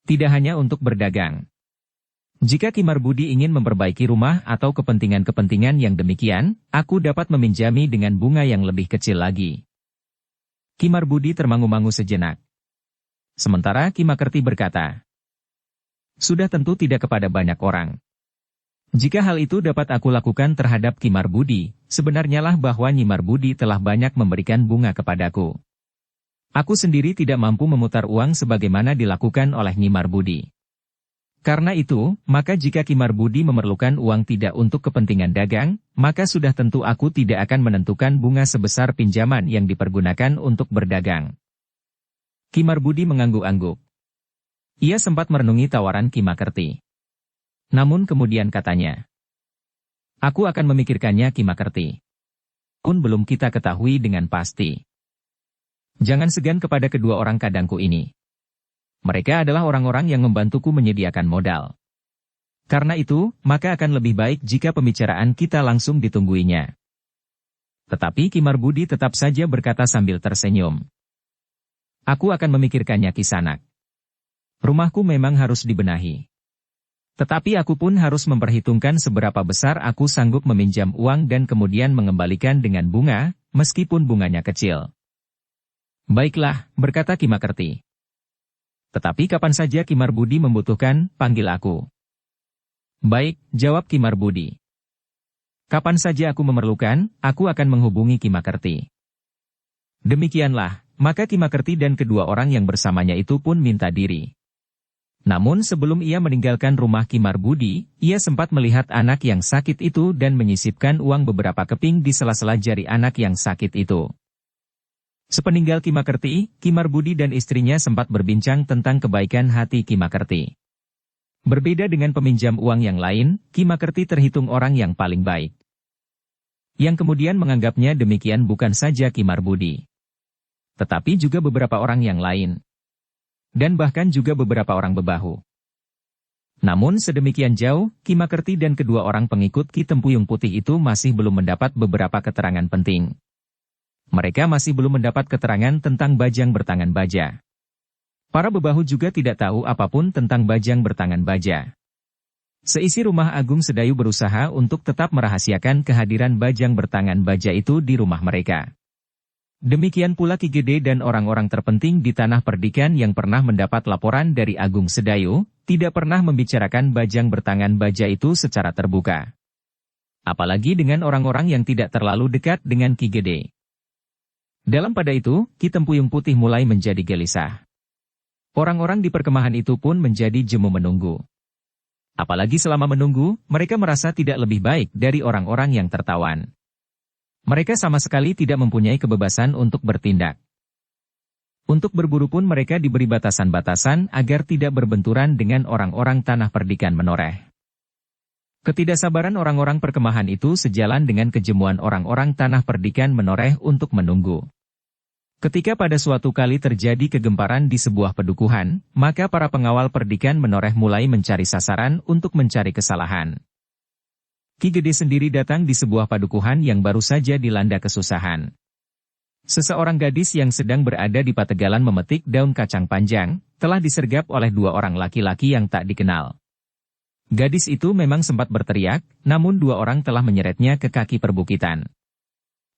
"Tidak hanya untuk berdagang. Jika Ki Marbudi ingin memperbaiki rumah atau kepentingan-kepentingan yang demikian, aku dapat meminjami dengan bunga yang lebih kecil lagi." Ki Marbudi termangu-mangu sejenak. Sementara Ki Makerti berkata, "Sudah tentu tidak kepada banyak orang. Jika hal itu dapat aku lakukan terhadap Ki Marbudi, sebenarnya lah bahwa Nyi Marbudi telah banyak memberikan bunga kepadaku. Aku sendiri tidak mampu memutar uang sebagaimana dilakukan oleh Nyi Marbudi. Karena itu, maka jika Ki Marbudi memerlukan uang tidak untuk kepentingan dagang, maka sudah tentu aku tidak akan menentukan bunga sebesar pinjaman yang dipergunakan untuk berdagang." Ki Marbudi mengangguk-angguk. Ia sempat merenungi tawaran Ki Makerti. Namun kemudian katanya, "Aku akan memikirkannya Ki Makerti. Pun belum kita ketahui dengan pasti. Jangan segan kepada kedua orang kadangku ini. Mereka adalah orang-orang yang membantuku menyediakan modal. Karena itu, maka akan lebih baik jika pembicaraan kita langsung ditungguinya." Tetapi Ki Marbudi tetap saja berkata sambil tersenyum, "Aku akan memikirkannya Kisanak. Rumahku memang harus dibenahi. Tetapi aku pun harus memperhitungkan seberapa besar aku sanggup meminjam uang dan kemudian mengembalikan dengan bunga, meskipun bunganya kecil." "Baiklah," berkata Ki Makerti. "Tetapi kapan saja Ki Marbudi membutuhkan, panggil aku." "Baik," jawab Ki Marbudi. "Kapan saja aku memerlukan, aku akan menghubungi Ki Makerti." Demikianlah, maka Ki Makerti dan kedua orang yang bersamanya itu pun minta diri. Namun sebelum ia meninggalkan rumah Ki Marbudi, ia sempat melihat anak yang sakit itu dan menyisipkan uang beberapa keping di sela-sela jari anak yang sakit itu. Sepeninggal Ki Makerti, Ki Marbudi dan istrinya sempat berbincang tentang kebaikan hati Ki Makerti. Berbeda dengan peminjam uang yang lain, Ki Makerti terhitung orang yang paling baik. Yang kemudian menganggapnya demikian bukan saja Ki Marbudi, tetapi juga beberapa orang yang lain. Dan bahkan juga beberapa orang bebahu. Namun sedemikian jauh, Ki Makerti dan kedua orang pengikut Ki Tempuyung Putih itu masih belum mendapat beberapa keterangan penting. Mereka masih belum mendapat keterangan tentang Bajang Bertangan Baja. Para bebahu juga tidak tahu apapun tentang Bajang Bertangan Baja. Seisi rumah Agung Sedayu berusaha untuk tetap merahasiakan kehadiran Bajang Bertangan Baja itu di rumah mereka. Demikian pula Ki Gede dan orang-orang terpenting di tanah perdikan yang pernah mendapat laporan dari Agung Sedayu, tidak pernah membicarakan Bajang Bertangan Baja itu secara terbuka. Apalagi dengan orang-orang yang tidak terlalu dekat dengan Ki Gede. Dalam pada itu, Ki Tempuyung Putih mulai menjadi gelisah. Orang-orang di perkemahan itu pun menjadi jemu menunggu. Apalagi selama menunggu, mereka merasa tidak lebih baik dari orang-orang yang tertawan. Mereka sama sekali tidak mempunyai kebebasan untuk bertindak. Untuk berburu pun mereka diberi batasan-batasan agar tidak berbenturan dengan orang-orang tanah perdikan menoreh. Ketidaksabaran orang-orang perkemahan itu sejalan dengan kejemuan orang-orang tanah perdikan menoreh untuk menunggu. Ketika pada suatu kali terjadi kegemparan di sebuah pedukuhan, maka para pengawal perdikan menoreh mulai mencari sasaran untuk mencari kesalahan. Ki Gede sendiri datang di sebuah padukuhan yang baru saja dilanda kesusahan. Seseorang gadis yang sedang berada di pategalan memetik daun kacang panjang, telah disergap oleh dua orang laki-laki yang tak dikenal. Gadis itu memang sempat berteriak, namun dua orang telah menyeretnya ke kaki perbukitan.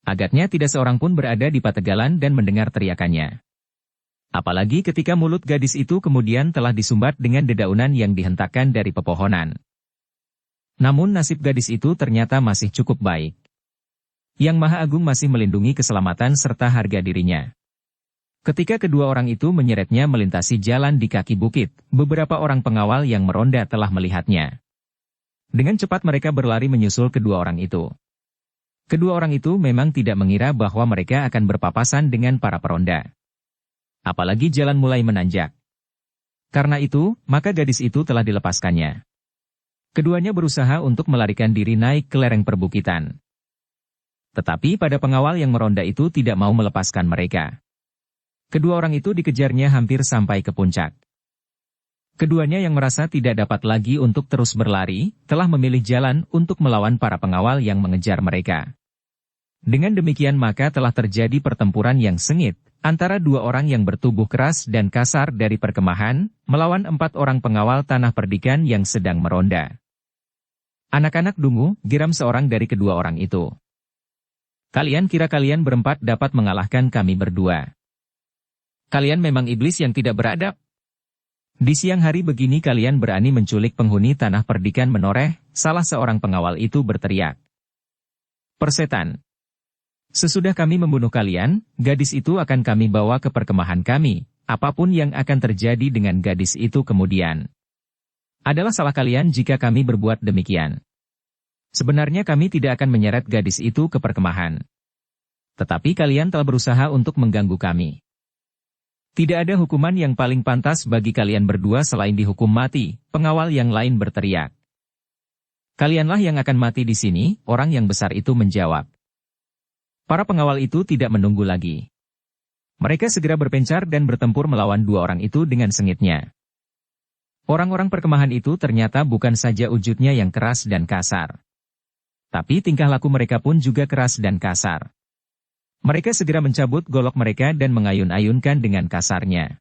Agaknya tidak seorang pun berada di pategalan dan mendengar teriakannya. Apalagi ketika mulut gadis itu kemudian telah disumbat dengan dedaunan yang dihentakkan dari pepohonan. Namun nasib gadis itu ternyata masih cukup baik. Yang Maha Agung masih melindungi keselamatan serta harga dirinya. Ketika kedua orang itu menyeretnya melintasi jalan di kaki bukit, beberapa orang pengawal yang meronda telah melihatnya. Dengan cepat mereka berlari menyusul kedua orang itu. Kedua orang itu memang tidak mengira bahwa mereka akan berpapasan dengan para peronda. Apalagi jalan mulai menanjak. Karena itu, maka gadis itu telah dilepaskannya. Keduanya berusaha untuk melarikan diri naik ke lereng perbukitan. Tetapi pada pengawal yang meronda itu tidak mau melepaskan mereka. Kedua orang itu dikejarnya hampir sampai ke puncak. Keduanya yang merasa tidak dapat lagi untuk terus berlari, telah memilih jalan untuk melawan para pengawal yang mengejar mereka. Dengan demikian maka telah terjadi pertempuran yang sengit, antara dua orang yang bertubuh keras dan kasar dari perkemahan, melawan 4 orang pengawal tanah perdikan yang sedang meronda. Anak-anak dungu, geram seorang dari kedua orang itu. Kalian kira kalian berempat dapat mengalahkan kami berdua? Kalian memang iblis yang tidak beradab. Di siang hari begini kalian berani menculik penghuni tanah perdikan menoreh, salah seorang pengawal itu berteriak. Persetan. Sesudah kami membunuh kalian, gadis itu akan kami bawa ke perkemahan kami, apapun yang akan terjadi dengan gadis itu kemudian. Adalah salah kalian jika kami berbuat demikian. Sebenarnya kami tidak akan menyeret gadis itu ke perkemahan. Tetapi kalian telah berusaha untuk mengganggu kami. Tidak ada hukuman yang paling pantas bagi kalian berdua selain dihukum mati, pengawal yang lain berteriak. Kalianlah yang akan mati di sini, orang yang besar itu menjawab. Para pengawal itu tidak menunggu lagi. Mereka segera berpencar dan bertempur melawan dua orang itu dengan sengitnya. Orang-orang perkemahan itu ternyata bukan saja wujudnya yang keras dan kasar. Tapi tingkah laku mereka pun juga keras dan kasar. Mereka segera mencabut golok mereka dan mengayun-ayunkan dengan kasarnya.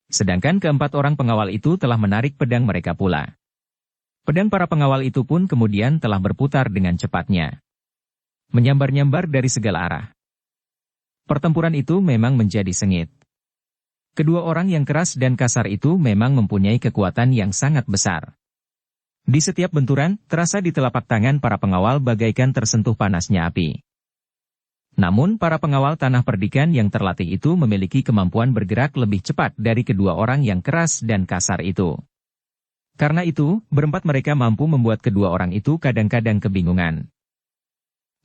Sedangkan keempat orang pengawal itu telah menarik pedang mereka pula. Pedang para pengawal itu pun kemudian telah berputar dengan cepatnya. Menyambar-nyambar dari segala arah. Pertempuran itu memang menjadi sengit. Kedua orang yang keras dan kasar itu memang mempunyai kekuatan yang sangat besar. Di setiap benturan, terasa di telapak tangan para pengawal bagaikan tersentuh panasnya api. Namun para pengawal tanah perdikan yang terlatih itu memiliki kemampuan bergerak lebih cepat dari kedua orang yang keras dan kasar itu. Karena itu, berempat mereka mampu membuat kedua orang itu kadang-kadang kebingungan.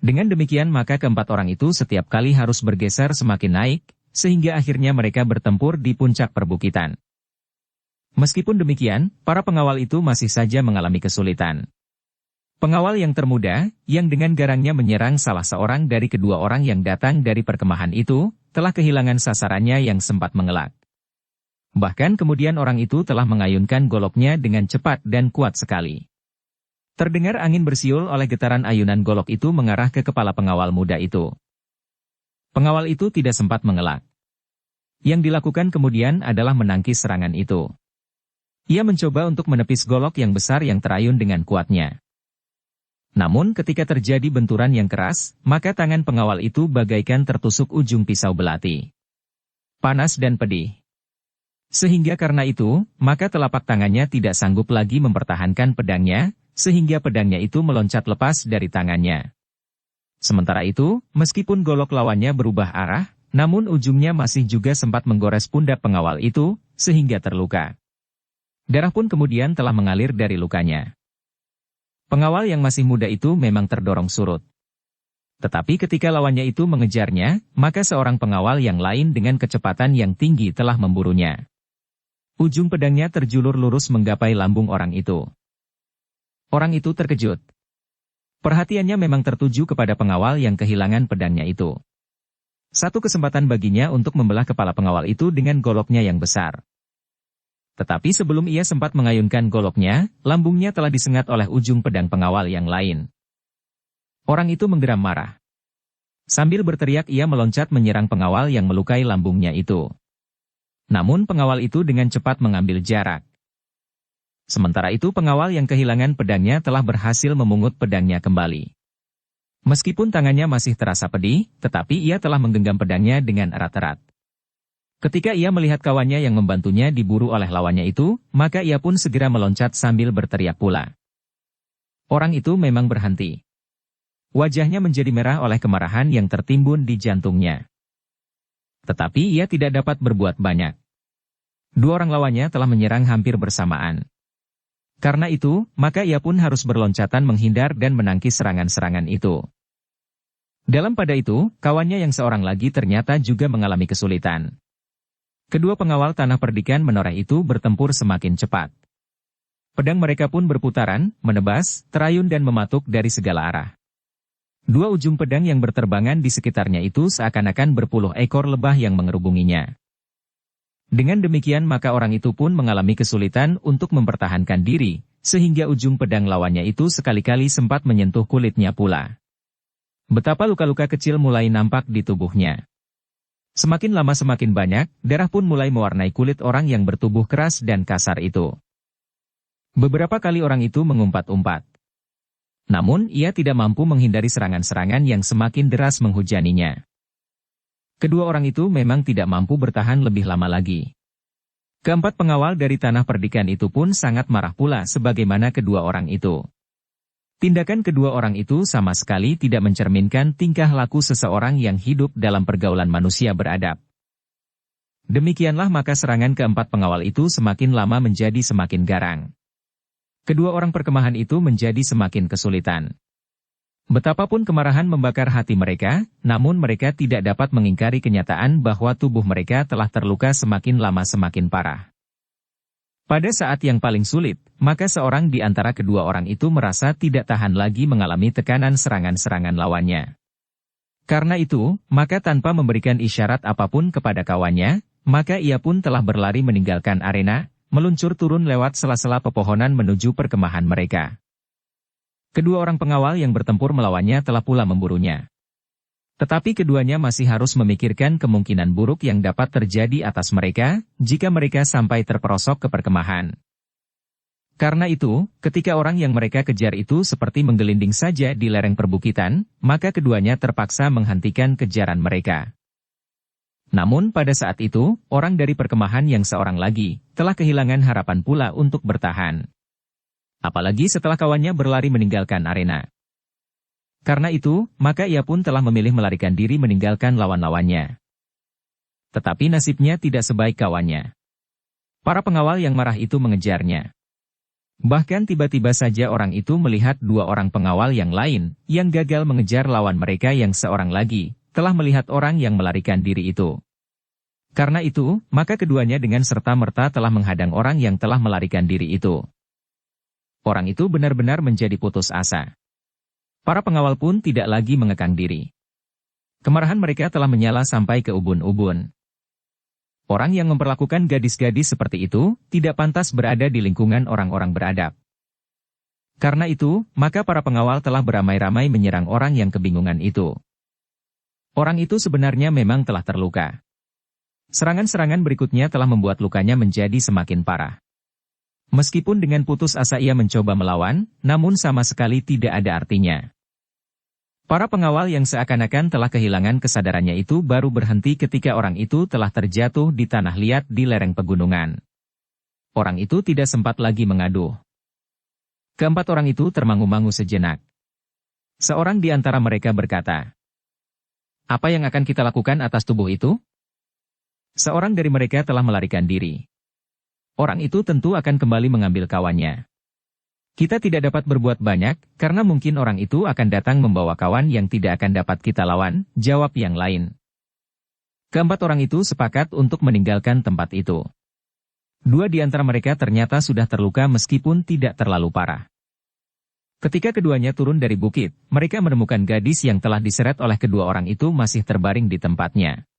Dengan demikian maka keempat orang itu setiap kali harus bergeser semakin naik, sehingga akhirnya mereka bertempur di puncak perbukitan. Meskipun demikian, para pengawal itu masih saja mengalami kesulitan. Pengawal yang termuda, yang dengan garangnya menyerang salah seorang dari kedua orang yang datang dari perkemahan itu, telah kehilangan sasarannya yang sempat mengelak. Bahkan kemudian orang itu telah mengayunkan goloknya dengan cepat dan kuat sekali. Terdengar angin bersiul oleh getaran ayunan golok itu mengarah ke kepala pengawal muda itu. Pengawal itu tidak sempat mengelak. Yang dilakukan kemudian adalah menangkis serangan itu. Ia mencoba untuk menepis golok yang besar yang terayun dengan kuatnya. Namun ketika terjadi benturan yang keras, maka tangan pengawal itu bagaikan tertusuk ujung pisau belati. Panas dan pedih. Sehingga karena itu, maka telapak tangannya tidak sanggup lagi mempertahankan pedangnya, sehingga pedangnya itu meloncat lepas dari tangannya. Sementara itu, meskipun golok lawannya berubah arah, namun ujungnya masih juga sempat menggores pundak pengawal itu, sehingga terluka. Darah pun kemudian telah mengalir dari lukanya. Pengawal yang masih muda itu memang terdorong surut. Tetapi ketika lawannya itu mengejarnya, maka seorang pengawal yang lain dengan kecepatan yang tinggi telah memburunya. Ujung pedangnya terjulur lurus menggapai lambung orang itu. Orang itu terkejut. Perhatiannya memang tertuju kepada pengawal yang kehilangan pedangnya itu. Satu kesempatan baginya untuk membelah kepala pengawal itu dengan goloknya yang besar. Tetapi sebelum ia sempat mengayunkan goloknya, lambungnya telah disengat oleh ujung pedang pengawal yang lain. Orang itu menggeram marah. Sambil berteriak ia meloncat menyerang pengawal yang melukai lambungnya itu. Namun pengawal itu dengan cepat mengambil jarak. Sementara itu pengawal yang kehilangan pedangnya telah berhasil memungut pedangnya kembali. Meskipun tangannya masih terasa pedih, tetapi ia telah menggenggam pedangnya dengan erat-erat. Ketika ia melihat kawannya yang membantunya diburu oleh lawannya itu, maka ia pun segera meloncat sambil berteriak pula. Orang itu memang berhenti. Wajahnya menjadi merah oleh kemarahan yang tertimbun di jantungnya. Tetapi ia tidak dapat berbuat banyak. Dua orang lawannya telah menyerang hampir bersamaan. Karena itu, maka ia pun harus berloncatan menghindar dan menangkis serangan-serangan itu. Dalam pada itu, kawannya yang seorang lagi ternyata juga mengalami kesulitan. Kedua pengawal tanah perdikan menoreh itu bertempur semakin cepat. Pedang mereka pun berputaran, menebas, terayun dan mematuk dari segala arah. Dua ujung pedang yang berterbangan di sekitarnya itu seakan-akan berpuluh ekor lebah yang mengerubunginya. Dengan demikian maka orang itu pun mengalami kesulitan untuk mempertahankan diri, sehingga ujung pedang lawannya itu sekali-kali sempat menyentuh kulitnya pula. Betapa luka-luka kecil mulai nampak di tubuhnya. Semakin lama semakin banyak, darah pun mulai mewarnai kulit orang yang bertubuh keras dan kasar itu. Beberapa kali orang itu mengumpat-umpat. Namun ia tidak mampu menghindari serangan-serangan yang semakin deras menghujaninya. Kedua orang itu memang tidak mampu bertahan lebih lama lagi. Keempat pengawal dari tanah perdikan itu pun sangat marah pula sebagaimana kedua orang itu. Tindakan kedua orang itu sama sekali tidak mencerminkan tingkah laku seseorang yang hidup dalam pergaulan manusia beradab. Demikianlah maka serangan keempat pengawal itu semakin lama menjadi semakin garang. Kedua orang perkemahan itu menjadi semakin kesulitan. Betapapun kemarahan membakar hati mereka, namun mereka tidak dapat mengingkari kenyataan bahwa tubuh mereka telah terluka semakin lama semakin parah. Pada saat yang paling sulit, maka seorang di antara kedua orang itu merasa tidak tahan lagi mengalami tekanan serangan-serangan lawannya. Karena itu, maka tanpa memberikan isyarat apapun kepada kawannya, maka ia pun telah berlari meninggalkan arena, meluncur turun lewat sela-sela pepohonan menuju perkemahan mereka. Kedua orang pengawal yang bertempur melawannya telah pula memburunya. Tetapi keduanya masih harus memikirkan kemungkinan buruk yang dapat terjadi atas mereka, jika mereka sampai terperosok ke perkemahan. Karena itu, ketika orang yang mereka kejar itu seperti menggelinding saja di lereng perbukitan, maka keduanya terpaksa menghentikan kejaran mereka. Namun pada saat itu, orang dari perkemahan yang seorang lagi, telah kehilangan harapan pula untuk bertahan. Apalagi setelah kawannya berlari meninggalkan arena. Karena itu, maka ia pun telah memilih melarikan diri meninggalkan lawan-lawannya. Tetapi nasibnya tidak sebaik kawannya. Para pengawal yang marah itu mengejarnya. Bahkan tiba-tiba saja orang itu melihat dua orang pengawal yang lain, yang gagal mengejar lawan mereka yang seorang lagi, telah melihat orang yang melarikan diri itu. Karena itu, maka keduanya dengan serta-merta telah menghadang orang yang telah melarikan diri itu. Orang itu benar-benar menjadi putus asa. Para pengawal pun tidak lagi mengekang diri. Kemarahan mereka telah menyala sampai ke ubun-ubun. Orang yang memperlakukan gadis-gadis seperti itu, tidak pantas berada di lingkungan orang-orang beradab. Karena itu, maka para pengawal telah beramai-ramai menyerang orang yang kebingungan itu. Orang itu sebenarnya memang telah terluka. Serangan-serangan berikutnya telah membuat lukanya menjadi semakin parah. Meskipun dengan putus asa ia mencoba melawan, namun sama sekali tidak ada artinya. Para pengawal yang seakan-akan telah kehilangan kesadarannya itu baru berhenti ketika orang itu telah terjatuh di tanah liat di lereng pegunungan. Orang itu tidak sempat lagi mengaduh. Keempat orang itu termangu-mangu sejenak. Seorang di antara mereka berkata, "Apa yang akan kita lakukan atas tubuh itu?" Seorang dari mereka telah melarikan diri. Orang itu tentu akan kembali mengambil kawannya. Kita tidak dapat berbuat banyak, karena mungkin orang itu akan datang membawa kawan yang tidak akan dapat kita lawan, jawab yang lain. Keempat orang itu sepakat untuk meninggalkan tempat itu. Dua di antara mereka ternyata sudah terluka meskipun tidak terlalu parah. Ketika keduanya turun dari bukit, mereka menemukan gadis yang telah diseret oleh kedua orang itu masih terbaring di tempatnya.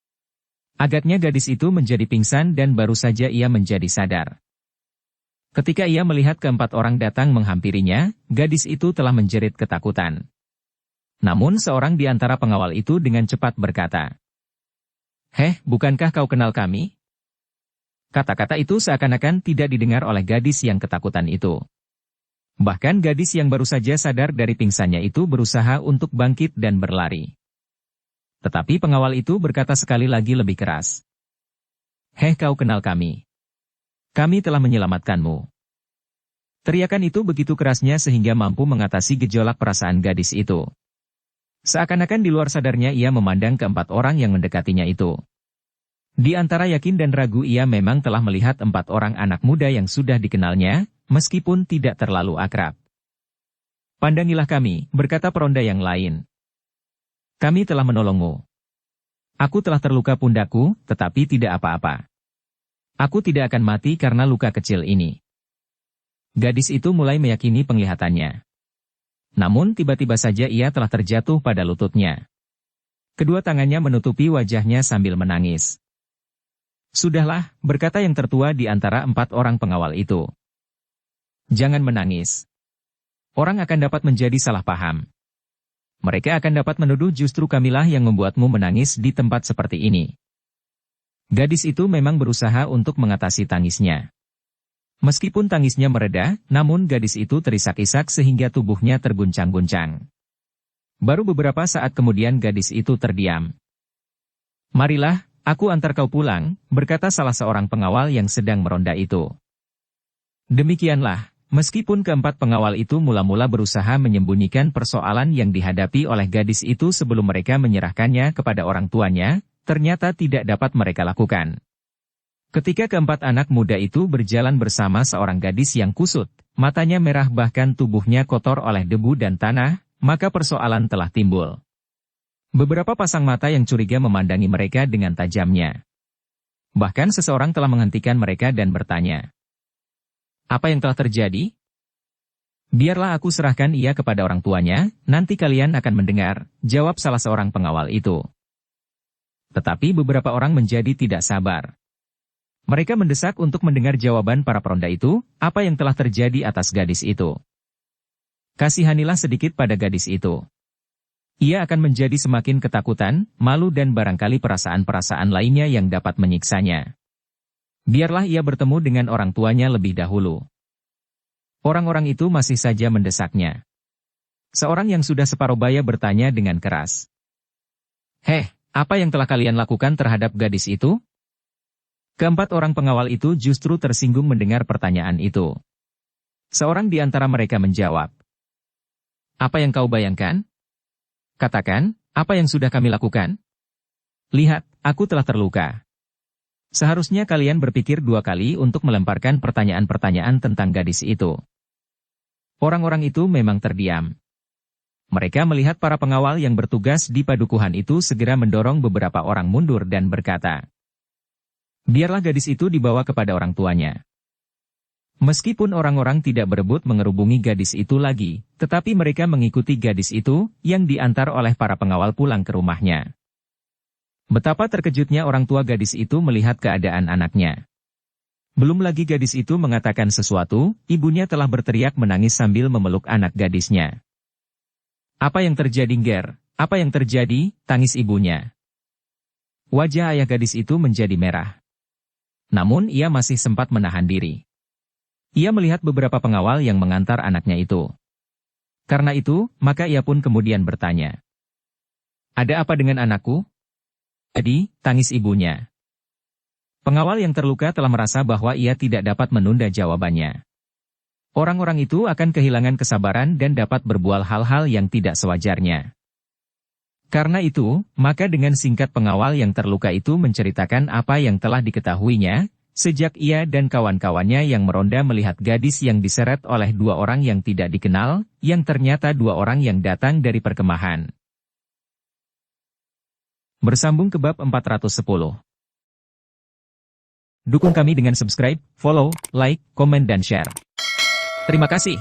Agaknya gadis itu menjadi pingsan dan baru saja ia menjadi sadar. Ketika ia melihat keempat orang datang menghampirinya, gadis itu telah menjerit ketakutan. Namun seorang di antara pengawal itu dengan cepat berkata, "Heh, bukankah kau kenal kami?" Kata-kata itu seakan-akan tidak didengar oleh gadis yang ketakutan itu. Bahkan gadis yang baru saja sadar dari pingsannya itu berusaha untuk bangkit dan berlari. Tetapi pengawal itu berkata sekali lagi lebih keras, "Heh, kau kenal kami. Kami telah menyelamatkanmu." Teriakan itu begitu kerasnya sehingga mampu mengatasi gejolak perasaan gadis itu. Seakan-akan di luar sadarnya ia memandang keempat orang yang mendekatinya itu. Di antara yakin dan ragu ia memang telah melihat 4 orang anak muda yang sudah dikenalnya, meskipun tidak terlalu akrab. "Pandangilah kami," berkata peronda yang lain. "Kami telah menolongmu. Aku telah terluka pundakku, tetapi tidak apa-apa. Aku tidak akan mati karena luka kecil ini." Gadis itu mulai meyakini penglihatannya. Namun tiba-tiba saja ia telah terjatuh pada lututnya. Kedua tangannya menutupi wajahnya sambil menangis. "Sudahlah," berkata yang tertua di antara 4 orang pengawal itu. "Jangan menangis. Orang akan dapat menjadi salah paham. Mereka akan dapat menuduh justru kamilah yang membuatmu menangis di tempat seperti ini." Gadis itu memang berusaha untuk mengatasi tangisnya. Meskipun tangisnya mereda, namun gadis itu terisak-isak sehingga tubuhnya terguncang-guncang. Baru beberapa saat kemudian gadis itu terdiam. "Marilah, aku antar kau pulang," berkata salah seorang pengawal yang sedang meronda itu. Demikianlah, meskipun keempat pengawal itu mula-mula berusaha menyembunyikan persoalan yang dihadapi oleh gadis itu sebelum mereka menyerahkannya kepada orang tuanya, ternyata tidak dapat mereka lakukan. Ketika keempat anak muda itu berjalan bersama seorang gadis yang kusut, matanya merah bahkan tubuhnya kotor oleh debu dan tanah, maka persoalan telah timbul. Beberapa pasang mata yang curiga memandangi mereka dengan tajamnya. Bahkan seseorang telah menghentikan mereka dan bertanya, "Apa yang telah terjadi?" "Biarlah aku serahkan ia kepada orang tuanya, nanti kalian akan mendengar," jawab salah seorang pengawal itu. Tetapi beberapa orang menjadi tidak sabar. Mereka mendesak untuk mendengar jawaban para peronda itu, apa yang telah terjadi atas gadis itu. Kasihanilah sedikit pada gadis itu. Ia akan menjadi semakin ketakutan, malu dan barangkali perasaan-perasaan lainnya yang dapat menyiksanya. Biarlah ia bertemu dengan orang tuanya lebih dahulu. Orang-orang itu masih saja mendesaknya. Seorang yang sudah separuh baya bertanya dengan keras, "Heh, apa yang telah kalian lakukan terhadap gadis itu?" Keempat orang pengawal itu justru tersinggung mendengar pertanyaan itu. Seorang di antara mereka menjawab, "Apa yang kau bayangkan? Katakan, apa yang sudah kami lakukan? Lihat, aku telah terluka." Seharusnya kalian berpikir 2 kali untuk melemparkan pertanyaan-pertanyaan tentang gadis itu. Orang-orang itu memang terdiam. Mereka melihat para pengawal yang bertugas di padukuhan itu segera mendorong beberapa orang mundur dan berkata, "Biarlah gadis itu dibawa kepada orang tuanya." Meskipun orang-orang tidak berebut mengerubungi gadis itu lagi, tetapi mereka mengikuti gadis itu, yang diantar oleh para pengawal pulang ke rumahnya. Betapa terkejutnya orang tua gadis itu melihat keadaan anaknya. Belum lagi gadis itu mengatakan sesuatu, ibunya telah berteriak menangis sambil memeluk anak gadisnya. "Apa yang terjadi, Ger? Apa yang terjadi?" tangis ibunya. Wajah ayah gadis itu menjadi merah. Namun ia masih sempat menahan diri. Ia melihat beberapa pengawal yang mengantar anaknya itu. Karena itu, maka ia pun kemudian bertanya, "Ada apa dengan anakku?" "Jadi," tangis ibunya. Pengawal yang terluka telah merasa bahwa ia tidak dapat menunda jawabannya. Orang-orang itu akan kehilangan kesabaran dan dapat berbual hal-hal yang tidak sewajarnya. Karena itu, maka dengan singkat pengawal yang terluka itu menceritakan apa yang telah diketahuinya, sejak ia dan kawan-kawannya yang meronda melihat gadis yang diseret oleh 2 orang yang tidak dikenal, yang ternyata 2 orang yang datang dari perkemahan. Bersambung ke bab 410. Dukung kami dengan subscribe, follow, like, komen dan share. Terima kasih.